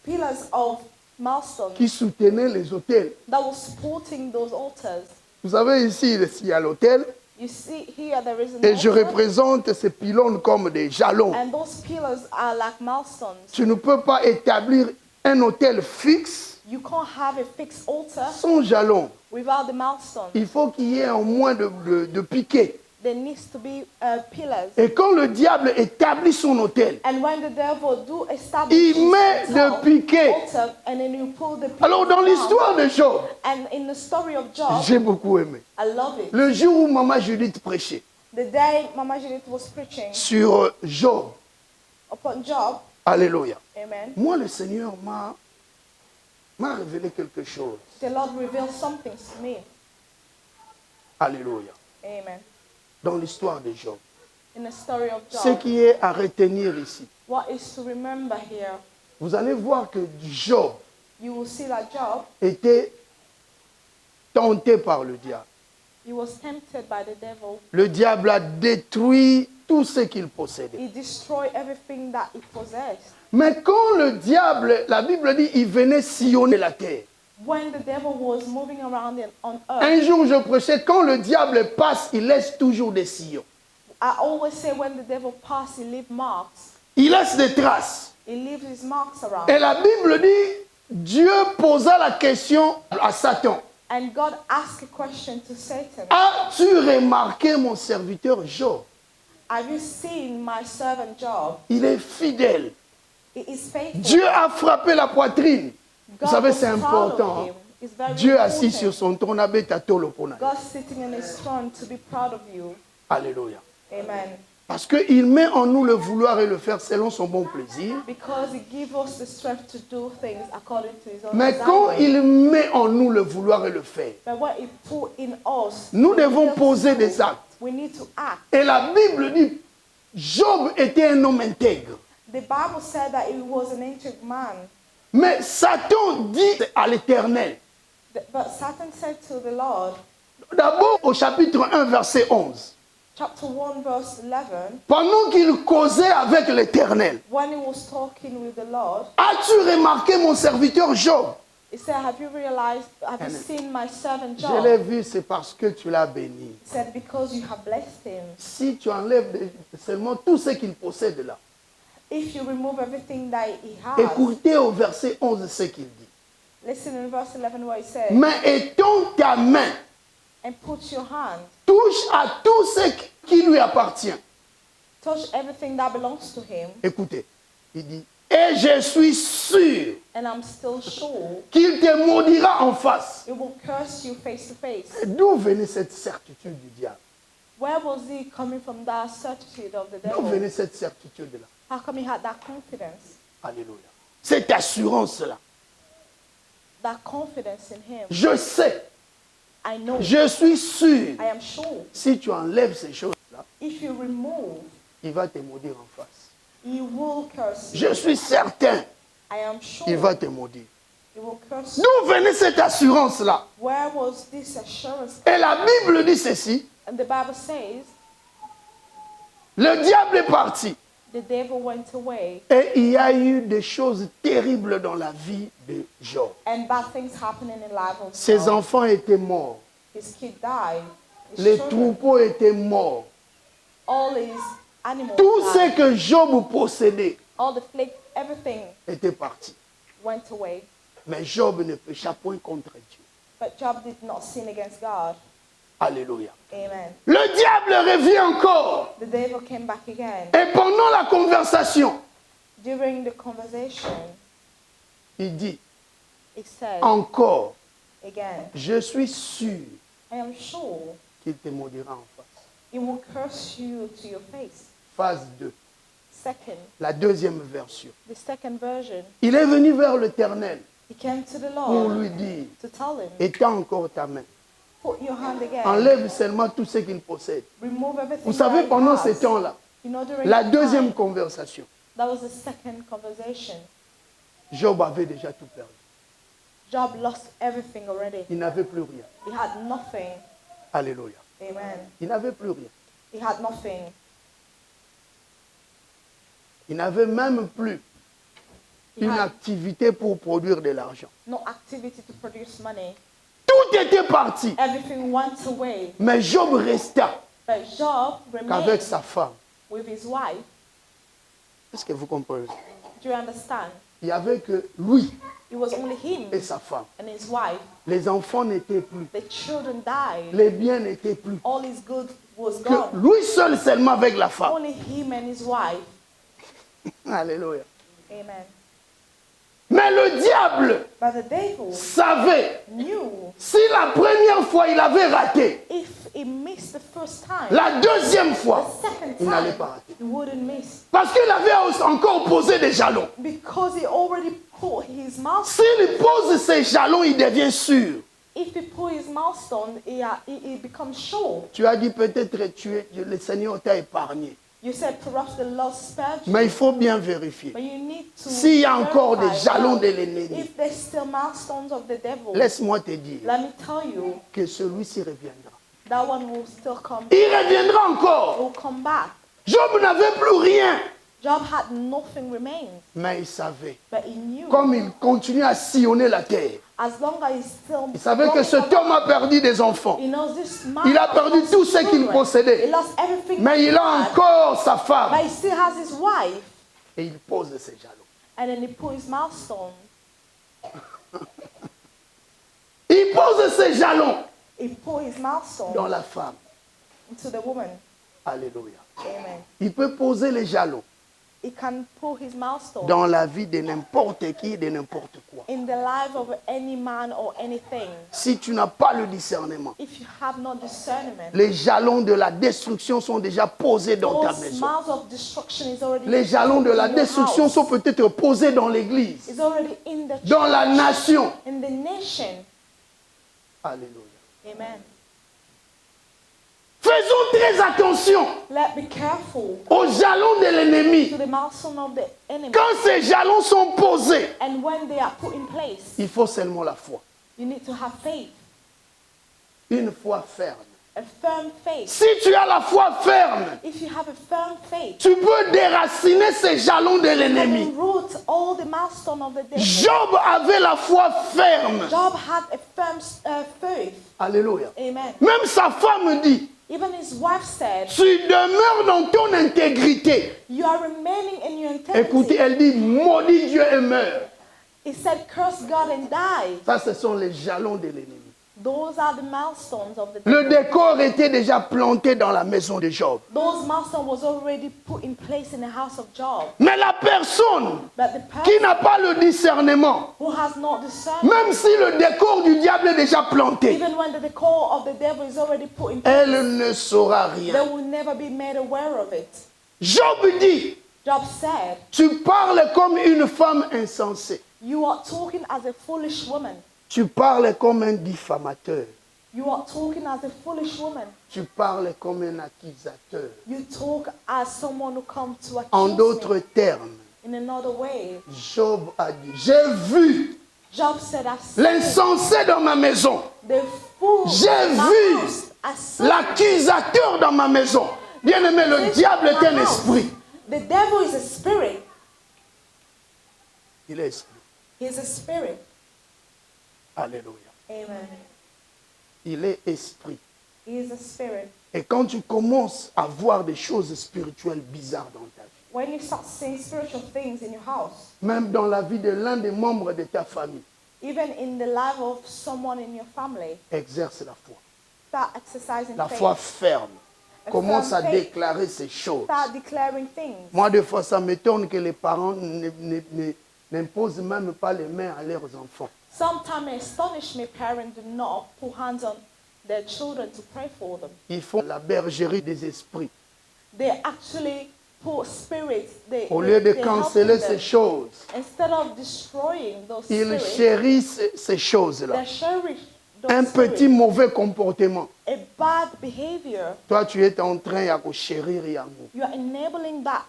pillars of milestones qui soutenaient les autels. that were supporting those altars. Vous savez, ici, il y a l'autel, You see here there is an et je altar, représente ces pylônes comme des jalons. and those pillars are like milestones. Tu ne peux pas établir un autel fixe You can't have a fixed altar sans jalon. without the milestone. Il faut qu'il y ait au moins de piquets. There needs to be pillars. Et quand le diable établit son autel, And when the devil do establish il his met des piquets. altar, and then you pull the pillars Alors dans down. l'histoire de Job, And in the story of Job, j'ai beaucoup aimé. I love it. Le jour où Maman Judith prêchait The day Mama Judith was preaching sur Job, upon Job, alléluia. amen, Moi, le Seigneur m'a révélé quelque chose. the Lord revealed something to me. Alléluia. Amen. Dans l'histoire de Job. In the story of Ce Job, qui est à retenir ici, what is to remember here, vous allez voir que Job you will see that Job, était tenté par le diable. he was tempted by the devil. Le diable a détruit tout ce qu'il possédait. He destroyed everything that he possessed. Mais quand le diable, la Bible dit, il venait sillonner la terre. When the devil was moving around on Un earth, jour, je prêchais, quand le diable passe, il laisse toujours des sillons. I always say when the devil passes, he leaves marks. Il laisse des traces. He leaves his marks around. Et la Bible dit, Dieu posa la question à Satan. And God asked a question to Satan. As-tu remarqué mon serviteur Job? Have you seen my servant Job? Il est fidèle. He is faithful. Dieu a frappé la poitrine. Vous God savez, was c'est proud of important. him. It's very Dieu assis important. sur son trône, abeta tolo pona. God sitting on his throne to be proud of you. Alléluia. Amen. Parce qu'il met en nous le vouloir et le faire selon son bon plaisir. Because he gives us the strength to do things according to his own Mais quand desire. il met en nous le vouloir et le faire, But what he put in us, nous we devons need to poser do. des actes. We need to act. Et la Bible dit, Job était un homme intègre. The Bible said that he was an ancient man. Mais Satan dit à l'Éternel, But Satan said to the Lord, d'abord au chapitre 1, verset 11, chapter 1, verse 11, pendant qu'il causait avec l'Éternel, when he was talking with the Lord, as-tu remarqué mon serviteur Job? he said, have you realized, have you seen my servant Je l'ai Job? vu, c'est parce que tu l'as béni. He said, because you have blessed him. Si tu enlèves seulement tout ce qu'il possède là, If you remove everything that he has, écoutez au verset 11 ce qu'il dit. listen in verse 11 what he said, Mais étends ta main, and put your hand, touche à tout ce qui lui appartient. touch everything that belongs to him, Écoutez, il dit, et je suis sûr and I'm still sure qu'il te maudira en face. he will curse you face to face. D'où venait cette certitude du diable? Where was he coming from, that certitude of the D'où devil? venait cette certitude-là? How come he had that confidence? Alléluia. Cette assurance-là. That confidence in him. Je sais, I know, je suis sûr, I am sure, si tu enlèves ces choses-là, if you remove, il va te maudire en face. he will curse you. Je suis certain, I am sure il va te maudire. he will curse you. D'où venait cette assurance-là? Where was this assurance? Et la Bible dit ceci, And the Bible says, le diable est parti. the devil went away, Et il y a eu des choses terribles dans la vie de Job. and bad things happening in the life of Ses Job. enfants étaient morts. His kid died. His Les children, troupeaux étaient morts. all his animals Tout ce died. que Job possédait All the flake, everything était parti. went away. Mais Job ne pécha point contre Dieu. But Job did not sin against God. Alléluia. Amen. Le diable revient encore. The devil came back again. Et pendant la conversation, During the conversation, il dit, he said encore, again, je suis sûr I am sure qu'il te maudira en face. he will curse you to your face. Phase 2, Second, la deuxième version. the second version, Il est venu vers l'Éternel he came to the pour Lord lui dire, to tell him, étends encore ta main. put your hand again, Enlève seulement tout ce qu'il possède. remove everything Vous savez, that he pendant has. ces temps-là, You know, during la that deuxième time, conversation, that was the second conversation. Job avait déjà tout perdu. Job lost everything already. Il n'avait plus rien. He had nothing. Alléluia. Amen. Il n'avait plus rien. He had nothing. Il n'avait même plus He une had activité pour produire de l'argent. no activity to produce money. Tout était parti. Everything went away. Mais Job resta But Job qu'avec remained sa femme. with his wife. Est-ce que vous comprenez? Do you understand? Il n'y avait que lui It was only him et sa femme. and his wife. Les enfants n'étaient plus. The children died. Les biens n'étaient plus. All his good was Que gone. lui seul seulement avec la femme. Only him and his wife. Alléluia. Amen. Mais le diable But the devil savait, knew si la première fois il avait raté, if he missed the first time, la deuxième the fois, second il n'allait time, pas rater. he wouldn't miss. Parce qu'il avait encore posé des jalons. Because he already put his milestone. S'il pose ses jalons, il devient sûr. If he put his milestone, he becomes sure. Tu as dit peut-être le Seigneur t'a épargné. You said perhaps the Lord spared you. Mais il faut bien vérifier. But you need to S'il y a encore des verify jalons well de l'ennemi, if there's still milestones of the devil. laisse-moi te dire Let me tell you, que celui-ci reviendra. that one will still come. Il reviendra encore. Will come back. Job n'avait plus rien. Job had nothing remained, Mais il savait. but he knew. Comme il continue à sillonner la terre, As long as he's still il savait que cet homme a perdu des enfants. he knows this man Il a has perdu lost tout his ce qu'il children. possédait. He lost everything Mais he il a had, encore sa femme. but he still has his wife. Et il pose ses jalons. And then he put his milestone. Il pose ses jalons He put his milestone dans la femme. into the woman. Alléluia. Amen. Il peut poser les jalons He can put his milestone dans la vie de n'importe qui, de n'importe quoi. in the life of any man or anything. Si tu n'as pas le discernement, If you have no discernment, les jalons de la destruction sont déjà posés dans ta those maison. miles of destruction is already Les jalons de la in your destruction house. sont peut-être posés dans l'église, It's already in the dans la church, nation. in the nation. Alléluia. Amen. Faisons très attention Let's be careful aux jalons de l'ennemi. to the milestone of the enemy. Quand ces jalons sont posés, And when they are put in place, il faut seulement la foi. you need to have faith, Une foi ferme. a firm faith. Si tu as la foi ferme, If you have a firm faith, tu peux déraciner ces jalons de having l'ennemi. root all the milestone of the devil. Job avait la foi ferme. Job had a firm faith. Alléluia. Amen. Même sa femme dit, Even his wife said, tu demeures dans ton intégrité. you are remaining in your integrity. Écoutez, elle dit, maudit Dieu et meurs. He said, curse God and die. Ça, ce sont les jalons de l'ennemi. Those are the milestones of the Le devil. décor était déjà planté dans la maison de Job. Those milestones was already put in place in the house of Job. Mais la personne But the qui person n'a pas le discernement, who has not discerned, même si le décor du diable est déjà planté, even when the core of the devil is already put in place, elle ne saura they rien. will never be made aware of it. Job dit, Job said, tu parles comme une femme insensée. you are talking as a foolish woman. Tu parles comme un diffamateur. You are talking as a foolish woman. Tu parles comme un accusateur. You talk as someone who comes to En accuse d'autres me. termes, In another way, Job a dit, j'ai vu Job said, I've seen l'insensé dans ma maison, the fool J'ai in my vu house. I saw l'accusateur dans ma maison. Bien-aimé, le this diable in est my un house. esprit. The devil is a spirit. Il est esprit. He's a spirit. Alléluia. Amen. Il est esprit. He is a spirit. Et quand tu commences à voir des choses spirituelles bizarres dans ta vie, When you start seeing spiritual things in your house, même dans la vie de l'un des membres de ta famille, even in the life of someone in your family, exerce la foi. start exercising La faith. foi ferme. A Commence à firm faith. déclarer ces choses. Start declaring things. Moi, des fois, ça m'étonne que les parents n'imposent même pas les mains à leurs enfants. Sometimes it astonishes me parents do not put hands on their children to pray for them. Ils font la bergerie des esprits. They actually put spirits. Au lieu de they canceller help ces them. choses, Instead of destroying those ils spirits, chérissent ces choses-là. they cherish those Un petit spirits. mauvais comportement. A bad behavior, Toi, tu es en train de chérir Yango. you are enabling that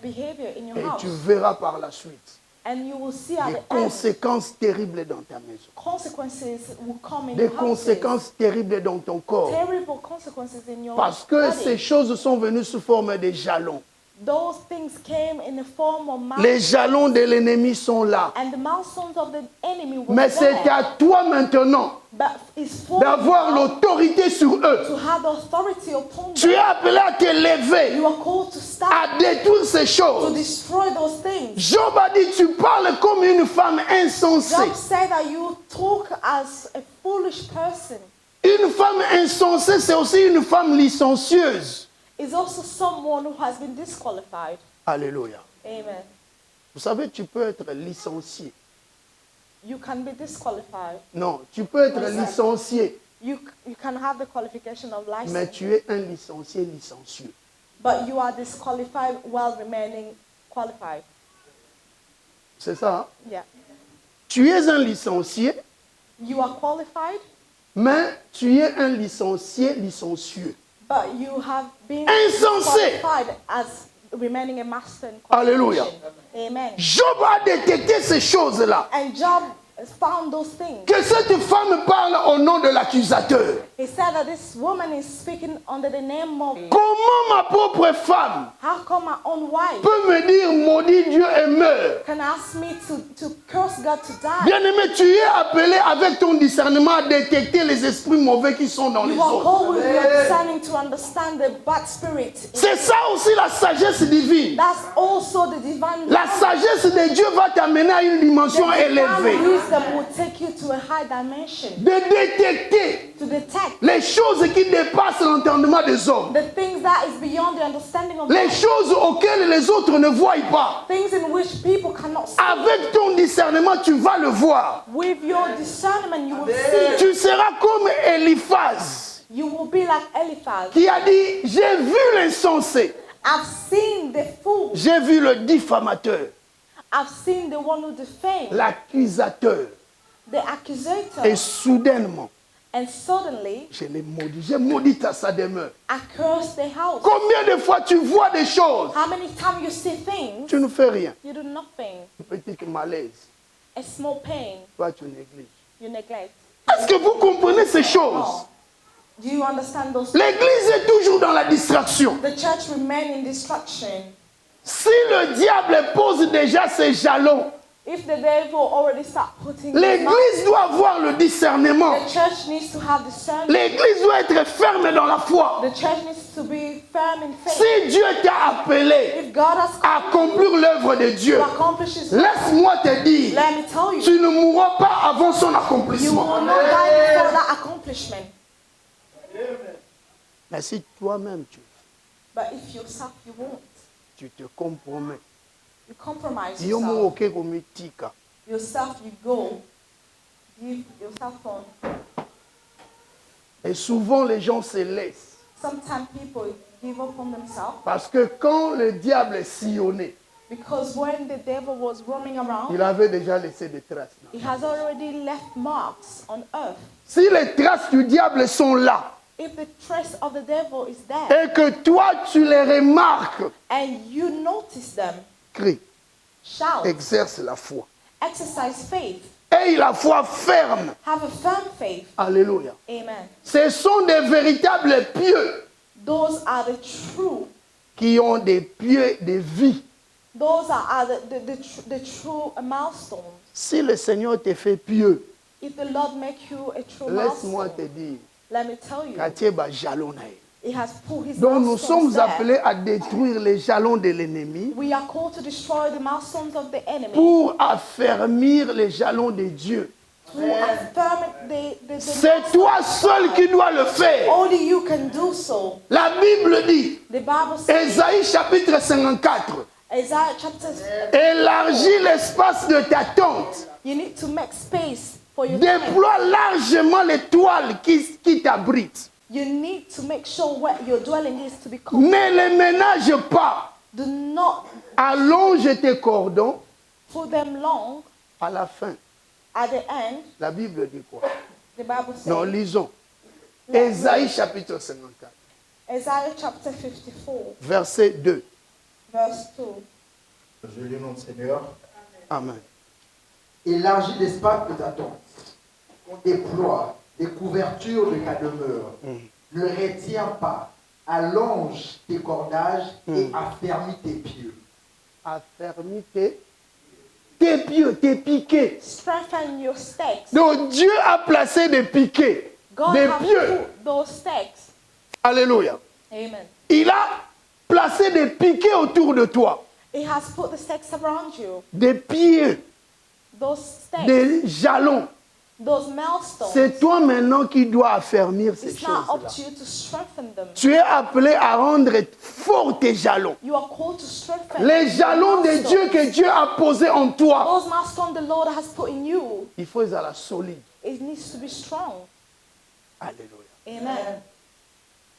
behavior in your Et house. tu verras par la suite And you will see at des the end, conséquences terribles dans ta maison. consequences will come in Des your houses. conséquences terribles dans ton corps. Terrible consequences in your Parce que body. ces choses sont venues sous forme de jalons. Those things came in the form of Les milestones, jalons de l'ennemi sont là. and the milestones of the enemy were Mais c'est there. à toi maintenant But it's for d'avoir you l'autorité sur eux. to have the authority upon Tu es them. appelé à te lever, You are called to stand, à détruire ces to choses. destroy those things. Job a dit, tu parles comme une femme insensée. Job said that you talk as a foolish person. Une femme insensée, c'est aussi une femme licencieuse. Is also someone who has been disqualified. Alléluia. Amen. Vous savez, tu peux être licencié. You can be disqualified. Non, tu peux être licencié, You can have the qualification of license, mais tu es un licencié licencieux. but you are disqualified while remaining qualified. C'est ça, hein? Yeah. Tu es un licencié, You are qualified, mais tu es un licencié licencieux. but you have been Insensé. qualified as remaining a master in Alléluia. qualification. Amen. Job a détecté ces choses-là. And Job found those things. Que cette femme parle au nom de l'accusateur. He said that this woman is speaking under the name of, Comment ma propre femme how come my own wife peut me dire maudit Dieu et meurt? can ask me to curse God to die? Bien-aimé, tu es appelé avec ton discernement à détecter les esprits mauvais qui sont dans les You are autres. called with your discerning to understand the bad spirit. C'est ça aussi la sagesse divine. That's also the divine La sagesse de Dieu va t'amener à une dimension The divine élevée. wisdom will take you to a high dimension. De détecter To detect les choses qui dépassent l'entendement des hommes. the things that is beyond the understanding of Les man. choses auxquelles les autres ne voient pas. Things in which people cannot see. Avec ton discernement, tu vas le voir. With your discernment, you will see it. Tu seras comme Eliphaz You will be like Eliphaz. qui a dit, j'ai vu l'insensé, I've seen the fool. j'ai vu le diffamateur, I've seen the one who defamed, l'accusateur. the accusator. Et soudainement, And suddenly, je l'ai maudit. J'ai maudit à sa demeure. I cursed the house. Combien de fois tu vois des choses, How many times you see things, tu ne fais rien. you do nothing. Petite malaise, A small pain, toi tu négliges. you neglect. Est-ce que vous comprenez ces choses? Oh. Do you understand those? L'église est toujours dans la distraction. The church remain in destruction. Si le diable pose déjà ses jalons, If the devil already start putting l'église doit avoir le discernement. the church needs to have discernment. L'église doit être ferme dans la foi. The church needs to be firm in faith. Si Dieu t'a appelé If God has à accomplir l'œuvre de Dieu, to accomplish His will, laisse-moi te dire, let me tell you, tu ne mourras pas avant son you accomplissement. will not die before that accomplishment. Mais si toi-même But if yourself you won't, tu te compromets, you compromise yo yourself. mo oke komitika. Yourself you go, give yourself on. Et souvent les gens se laissent. Sometimes people give up on themselves Parce que quand le diable sillonnait, because when the devil was roaming around, il avait déjà laissé des traces. he has already left marks on earth. Si les traces du diable sont là, If the trace of the devil is there et que toi tu les remarques, and you notice them, crie, shout, exerce la foi. exercise faith, Et la foi ferme. have a firm faith. Alléluia. Amen. Ce sont des véritables pieux Those are the true. qui ont des pieux de vie. Those are the true milestones. Si le Seigneur te fait pieux, If the Lord make you a true Laisse-moi milestone, te dire, let me tell you, Katié ba jalon na ye. He has put His Donc nous milestones sommes there. appelés à détruire les jalons de l'ennemi We are called to destroy the milestones of the enemy, pour affermir les jalons de Dieu. to affirm the C'est toi seul qui dois le faire. Only you can do so. La Bible dit, The Bible says, Ésaïe chapitre 54, Isaiah chapter, élargis l'espace de ta tente. you need to make space for your tent. Déploie largement les toiles qui t'abritent. You need to make sure where your dwelling is to be covered. Ne les ménage pas. Do not Allonge tes cordons. put them long. À la fin, At the end, la Bible dit quoi? the Bible says, Non, lisons. Ésaïe chapitre 54, Isaiah chapter 54, verset 2. verse 2. Je lis au nom du Seigneur. Amen. Élargis l'espace de ta tente. On déploie des couvertures de ta demeure. Ne retiens pas. Allonge tes cordages et affermis tes pieux. Affermis tes pieux, tes piquets. Strengthen your stakes. Donc Dieu a placé des piquets, God des has pieux. put those stakes. Alléluia. Amen. Il a placé des piquets autour de toi. He has put the stakes around you. Des pieds, Those stakes, des jalons. those milestones. C'est toi maintenant qui dois affermir ces It's not up choses-là. to you to strengthen them. Tu es appelé à rendre forts tes jalons. You are called to strengthen Les jalons de milestones. Dieu que Dieu a posés en toi. Those milestones the Lord has put in you, Il faut être à la solide. it needs to be strong. Alléluia. Amen.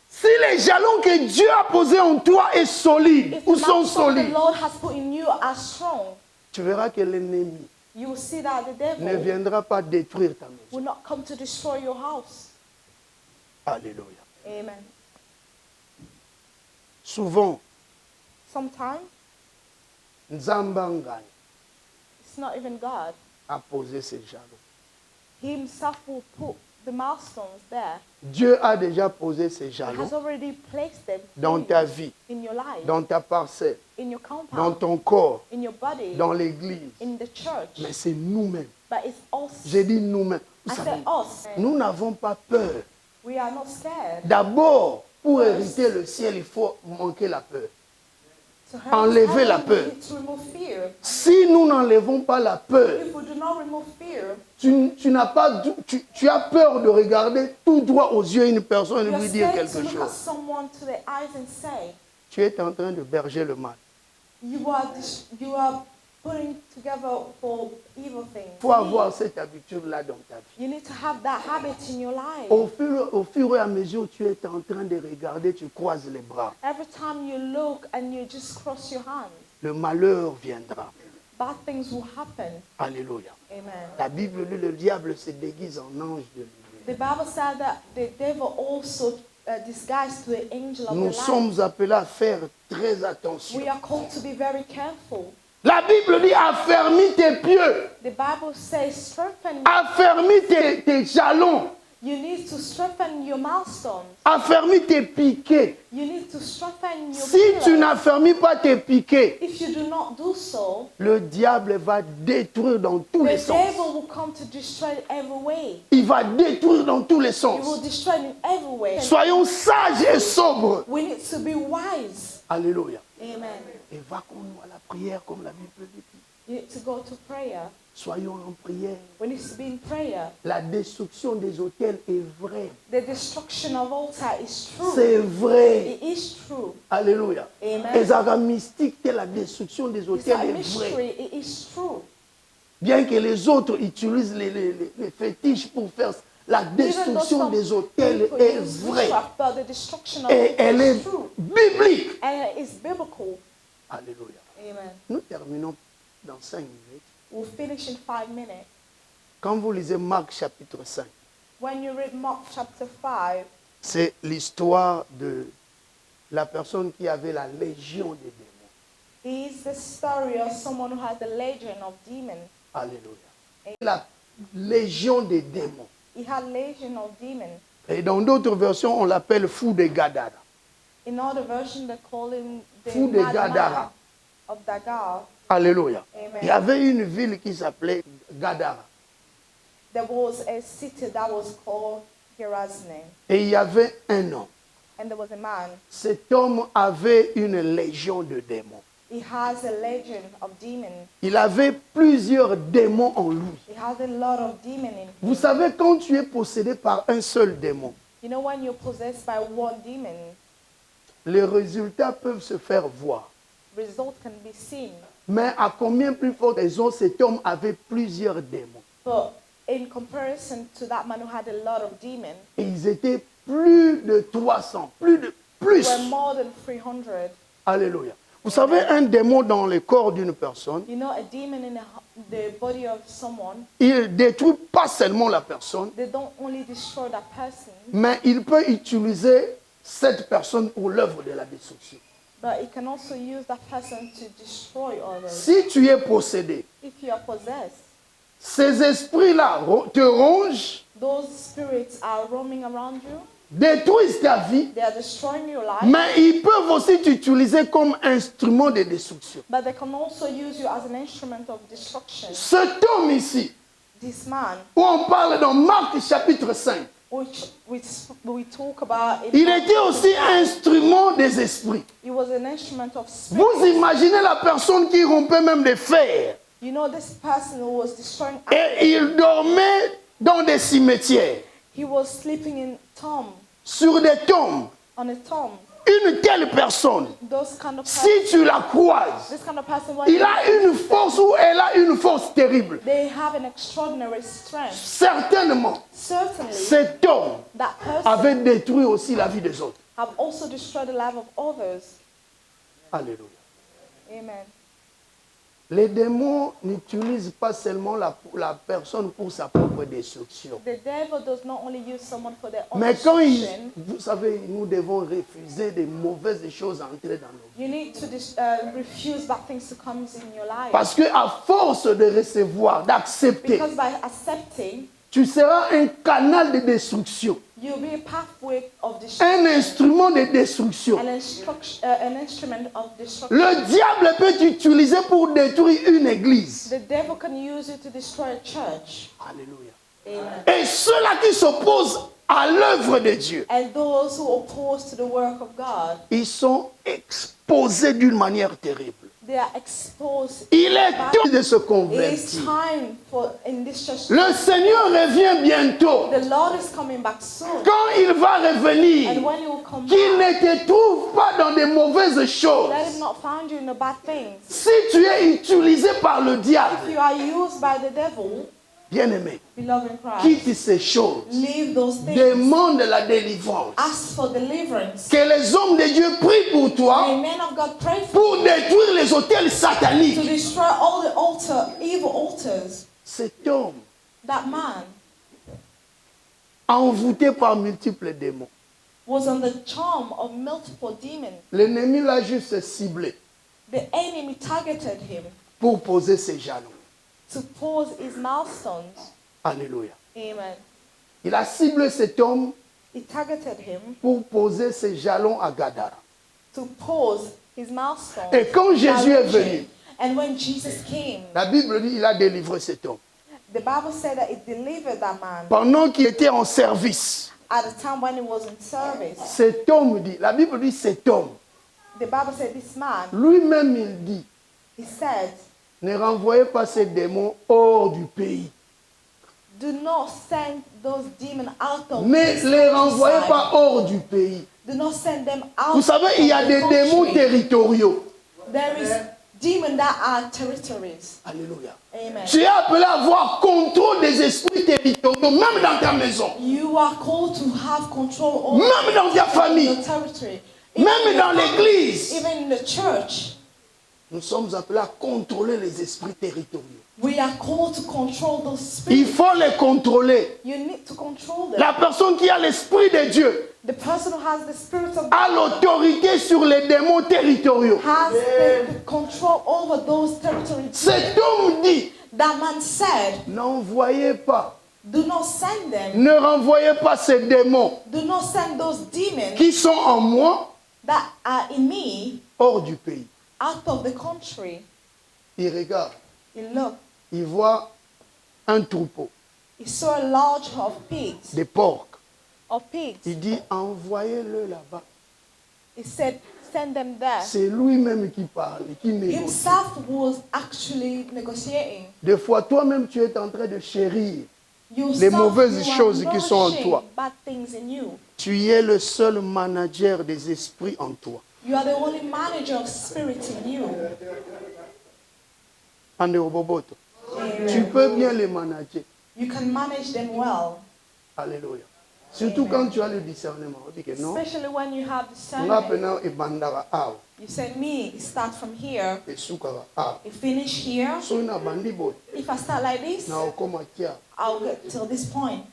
Si les jalons que Dieu a posés en toi sont solides If ou the sont milestones the solides, Lord has put in you are strong, tu verras que l'ennemi you will see that the ne devil viendra pas détruire ta maison. will not come to destroy your house. Alléluia. Amen. Souvent, Sometimes Nzambangani it's not even God. a posé ces jalons. He himself will put the milestones there. Dieu a déjà posé ces He jalons has already placed them dans for ta you, vie, in your life, dans ta parcelle, in your dans compound, ton corps, in your body, dans l'église. in the church. Mais c'est nous-mêmes. But it's us. J'ai dit nous-mêmes. Vous I savez, said us. nous n'avons pas peur. We are not scared. D'abord, pour hériter le ciel, il faut manquer la peur. To help Enlever la heaven, peur. we need to remove fear. Si nous n'enlevons pas la peur, If we do not remove fear, tu as peur de regarder tout droit aux yeux une personne you et are lui dire scared quelque to look at chose. someone to the eyes and say, Tu es en train de berger le mal. you are putting together for evil things. Il faut avoir cette habitude-là dans ta vie. You need to have that habit in your life. Au fur et à mesure, tu es en train de regarder, tu croises les bras. Every time you look and you just cross your hands, Le malheur viendra. bad things will happen. Alléluia. Amen. La Bible dit le diable se déguise en ange de lumière. The Bible said that the devil also disguised to an angel of Nous the light. sommes appelés à faire très attention. We are called to be very careful. La Bible dit affermis tes pieux, The Bible says strengthen. affermis tes jalons, You need to strengthen your milestones. affermis tes piquets. You need to strengthen your Si tu pillars. n'affermis pas tes piquets, If you do not do so, le diable va détruire dans tous les the sens. devil will come to destroy every way. Il va détruire dans tous les He will sens. destroy in every way. Soyons sages et sobres. We need to be wise. Alléluia. Amen. Et va comme nous à la prière, comme la Bible dit. You need to go to prayer. Soyons en prière. We need to be in prayer. La destruction des hôtels est vraie. The destruction of altar is true. C'est vrai. It is true. Alléluia. Amen. Et ça mystique que la destruction des It's hôtels a est vraie. mystery. It is true. Bien que les autres utilisent les fétiches pour faire la Even though destruction some des hôtels people est use vraie. witchcraft, but the destruction of Et altar elle est is true. biblique. And it is biblical. Alléluia. Amen. Nous terminons dans 5 minutes. We'll finish in 5 minutes. Quand vous lisez Marc chapitre 5, When you read Mark chapter 5, c'est l'histoire de la personne qui avait la légion des démons. is the story of someone who had the legion of demons. Alléluia. La légion des démons. He had legion of demons. Et dans d'autres versions, on l'appelle fou de Gadara. In other version, they call him the Fou de madman Gadara. of Dagar. Alléluia. Amen. Il y avait une ville qui s'appelait Gadara. there was a city that was called Gerazim, Et il y avait un homme. and there was a man. Cet homme avait une légion de démons. He has a legion of demons. Il avait plusieurs démons en lui. He has a lot of demons in him. Vous savez, quand tu es possédé par un seul démon, You know, when you're possessed by one demon, les résultats peuvent se faire voir. results can be seen. Mais à combien plus forte raison cet homme avait plusieurs démons? But in comparison to that man who had a lot of demons, Et ils étaient plus de 300, plus. were more than 300. Alléluia. Vous savez, un démon dans le corps d'une personne, You know, a demon in the body of someone, il détruit pas seulement la personne, they don't only destroy that person, mais il peut utiliser cette personne pour l'œuvre de la destruction. but it can also use that person to destroy others. Si tu es possédé, If you are possessed, ces esprits-là te rongent, those spirits are roaming around you, détruisent ta vie, they are destroying your life, mais ils peuvent aussi t'utiliser comme instrument de destruction. but they can also use you as an instrument of destruction. Cet homme ici, This man, où on parle dans Marc chapitre 5, which we talk about, il était aussi instrument des esprits. he was an instrument of Vous spirit. imaginez la personne qui rompait même des fers You know, this person who was destroying, et il dormait dans des cimetières, he was sleeping in tomb, sur des tombes. on a tomb. Une telle personne, Those kind of si person, tu la croises, this kind of person, when il you a meet une them, force ou elle a une force terrible. they have an extraordinary strength. Certainement, Certainly, cet homme that person avait détruit aussi la vie des autres. have also destroyed the life of others. Alléluia. Amen. Les démons n'utilisent pas seulement la personne pour sa propre destruction. The devil does not only use someone for their own Mais quand destruction. vous savez, nous devons refuser des mauvaises choses à entrer dans nos vies. You need to refuse bad things to come in your life. Parce que à force de recevoir, d'accepter, Because by accepting, tu seras un canal de destruction, you'll be a pathway of destruction, un instrument de destruction. an instrument of destruction. Le diable peut t'utiliser pour détruire une église. The devil can use you to destroy a church. Alléluia. Amen. Et ceux-là qui s'opposent à l'œuvre de Dieu, And those who oppose to the work of God, ils sont exposés d'une manière terrible. they are exposed. Il est temps de se It is convertir. time for in this church. Le Seigneur revient bientôt. The Lord is coming back soon. Quand il va revenir, And when He will come qu'il back, ne te trouve pas dans des mauvaises choses. let Him not find you in the bad things. Si tu es utilisé par le diable, If you are used by the devil, bien-aimé, beloved in Christ, quitte ces choses. leave those things. Demande la délivrance. Ask for deliverance. Que les hommes de Dieu prient pour toi May men of God pray for pour détruire les hôtels to sataniques. destroy all the evil altars. Cet homme, That man envoûté par multiples démons, was on the charm of multiple demons. l'ennemi l'a juste ciblé The enemy targeted him pour poser ses jalons. to pose his milestones. Alléluia. Amen. Il a ciblé cet homme He targeted him pour poser ses jalons à Gadara. to pose his milestones. Et quand Jésus est venu, And when Jesus came, la Bible dit qu'il a délivré cet homme. the Bible said that it delivered that man Pendant qu'il était en service, at the time when he was in service. cet homme dit, la Bible dit cet homme, The Bible said this man, lui-même il dit, he said, ne renvoyez pas ces démons hors du pays. do not send those demons out of Ne this les renvoyez countryside. pas hors du pays. Do not send them out. Vous savez, il y a of the des démons country. territoriaux. There is demons that are territories. Alléluia. Amen. Tu es appelé à avoir contrôle des esprits territoriaux, même dans ta maison, You are called to have control over même dans ta famille, your territory. même dans l'église. Even in the church, Nous sommes appelés à contrôler les esprits territoriaux. we are called to control those Il spirits. faut les contrôler. You need to control them. La personne qui a l'esprit de Dieu The person who has the spirit of God a l'autorité sur les démons territoriaux. has the control over those territories. Cet homme dit, That man said, n'envoyez pas, do not send them. ne renvoyez pas ces démons Do not send those demons qui sont en moi that are in me hors du pays. out of the country. Il regarde, You look, il voit un troupeau. He saw a lodge of pigs. des porcs. Il Il dit, envoyez-le là-bas. said, send them there. C'est lui-même qui parle, qui négocie. Himself was actually negotiating. Des fois, toi-même, tu es en train de chérir You les self, mauvaises you are choses qui sont en nourishing toi. bad things in you. Tu es le seul manager des esprits en toi. You are the only manager of spirit in you. Ande Roboboto. Amen. Tu peux bien les manager. You can manage them well. Alléluia. Surtout quand tu as le discernement. On dit que non. Especially when you have On a discernment. maintenant et bandara awa. You say, me, start from here. Et soukara awa. You finish here. So na bandi boy. If I start like this, Na okoma kia. I'll get till this point.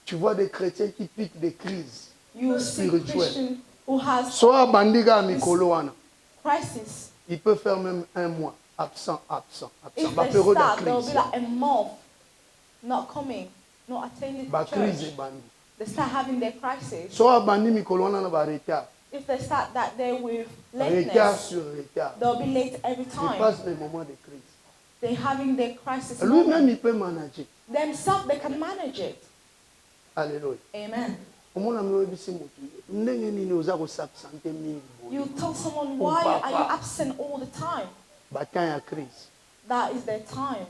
Tu vois des chrétiens qui piquent des crises. You see Spiritual. Christian who has So a bandiga mikolo wana. crisis. Il peut faire même un mois. Absent. If Ba they période de start, there will be crise. like a month not coming, not attending Ba crise church. et bandi. They start having their crisis. So a bandi mikolo wana na ba retard. If they start that day with Retard lateness, sur retard. they'll be late every Il time. passe des moments de crise. They're having their crisis Lui-même, moment. il peut manager. Themselves, they can manage it. Alléluia. Amen. Omona mwebisi mutu. Ndenge nini oza ko s'absenter mingi. You tell someone, why are you absent all the time? Batan ya crise. That is their time.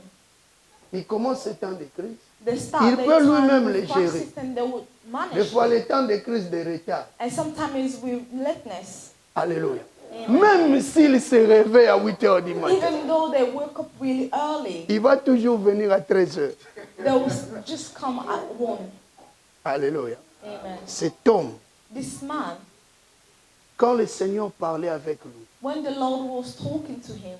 Il commence ce temps de crise. They start Il their peut time lui-même with les crisis gérer. and they would Des manage. fois, le temps de crise de retard. And sometimes with lateness. Alléluia. Amen. Même s'il se réveille à 8 heures du matin, Even though they wake up really early, il va toujours venir à 13 heures. they will just come at 1. Alléluia. Amen. Cet homme, This man, quand le Seigneur parlait avec lui, when the Lord was talking to him,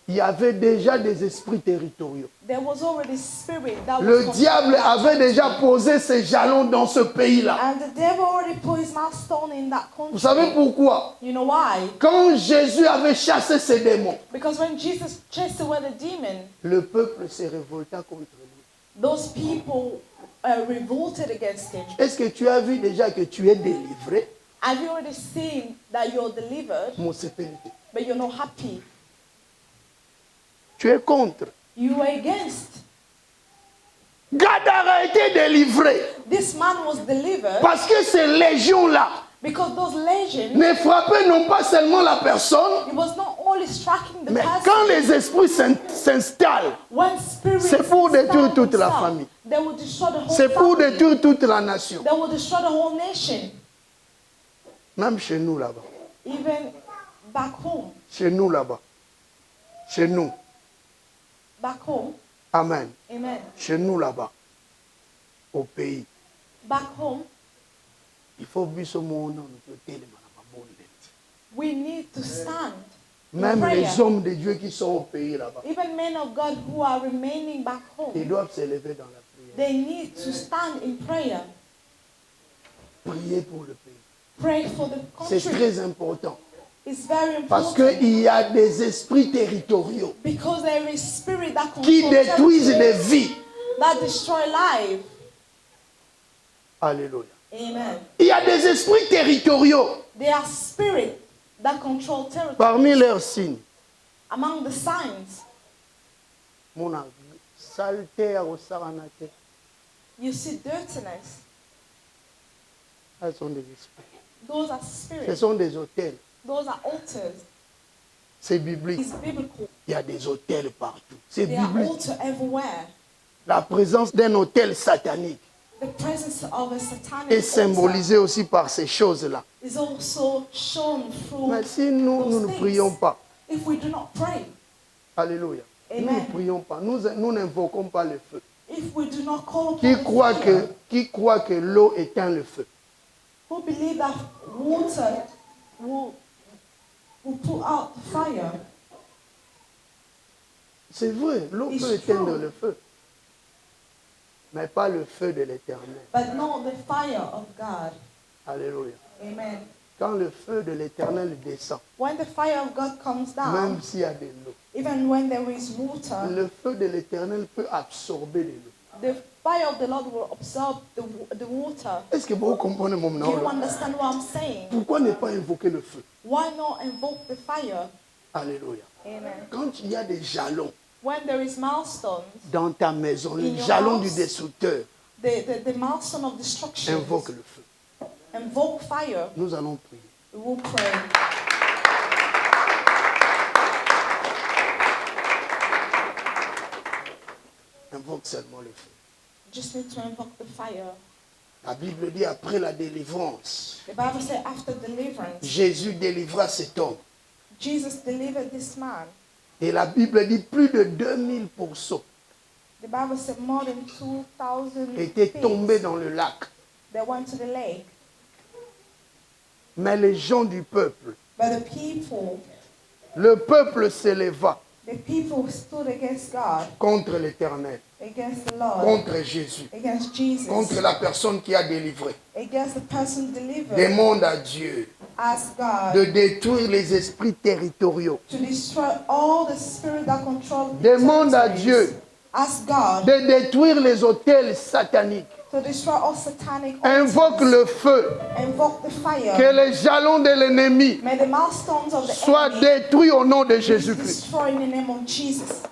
il y avait déjà des esprits territoriaux. there was already spirit that Le was diable avait déjà posé ses jalons dans ce pays-là. and the devil already put his milestone in that country. Vous savez pourquoi? You know why? Quand Jésus avait chassé ces démons, Because when Jesus chased away the demon, le peuple se révolta contre lui. those people revolted against him. Est-ce que tu as vu déjà que tu es délivré? Have you already seen that you're delivered, Mon sécurité. but you're not happy? Tu es contre. You are against. Gadara a été délivré This man was delivered parce que ces légions-là because those legions, ne frappaient non pas seulement la personne, it was not only striking the mais person. quand les esprits s'installent, When spirits c'est pour détruire stand toute la themselves, famille. they will destroy the whole c'est pour family. détruire toute la nation. They will destroy the whole nation. Même chez nous là-bas. Even back home. Chez nous là-bas. Chez nous. Back home. Amen. Amen. Chez nous là-bas. Au pays. Back home, Il faut biso mona nous we need to stand in Même prayer. les hommes de Dieu qui sont au pays là-bas, Even men of God who are remaining back ils home, doivent se lever dans la prière. they need to stand in prayer. Prier pour le pays. Pray for the C'est country. très important. It's very Parce important qu'il y a des esprits territoriaux because there is spirit that qui controls détruisent des territories, vies. that destroy life. Alléluia. Amen. Il y a des esprits territoriaux. There are spirits that control territory. Parmi leurs signes, Among the signs, mon ami, saleté à Osaranate, you see dirtiness. elles sont des esprits. Those are Ce spirits. sont des hôtels. Those are altars. C'est biblique. It's biblical. Il y a des hôtels partout. C'est There are biblique. altars everywhere. La présence d'un hôtel satanique The presence of a satanic est altar symbolisée aussi par ces choses-là. is also shown through Mais si nous those ne things. prions pas, If we do not pray, alléluia, nous Amen. ne prions pas, nous n'invoquons pas le feu. if we do not call upon Qui the croit que l'eau éteint le feu? who believe that water will put out the fire. C'est vrai, l'eau It's peut éteindre true. le feu. Mais pas le feu de l'éternel. But not the fire of God. Alléluia. Amen. Quand le feu de l'éternel descend, When the fire of God comes down, même s'il y a de l'eau, even when there is water, le feu de l'éternel peut absorber de l'eau. the fire of the Lord will absorb the water. Est-ce que vous comprenez mon Do you nom? understand what I'm saying? Pourquoi ne pas invoquer le feu? Why not invoke the fire? Alléluia. Amen. Quand il y a des jalons, When there is milestones, dans ta maison, le In your jalon house. du destructeur, the milestone of destruction, invoque le feu. invoke fire. Nous allons prier. We will pray. Invoque seulement le feu. Just need to invoke the fire. La Bible dit après la délivrance, The Bible says after deliverance, Jésus délivra cet homme. Jesus delivered this man. Et la Bible dit plus de 2000% The Bible said more than 2,000 étaient tombés pigs dans le lac. that went to the lake. Mais les gens du peuple, But le peuple s'éleva the people stood against God, contre l'Éternel, against the Lord, contre Jésus, against Jesus, contre la personne qui a délivré. against the person delivered. Demande à Dieu Ask God de détruire les esprits territoriaux. to destroy all the spirit that control the Demande à territories. Dieu Ask God de détruire les hôtels sataniques. to destroy all satanic Invoque altars. le feu. Invoke the fire. Que les jalons de l'ennemi May the milestones of the soient enemy détruits au nom de be Jésus-Christ. destroyed in the name of Jesus.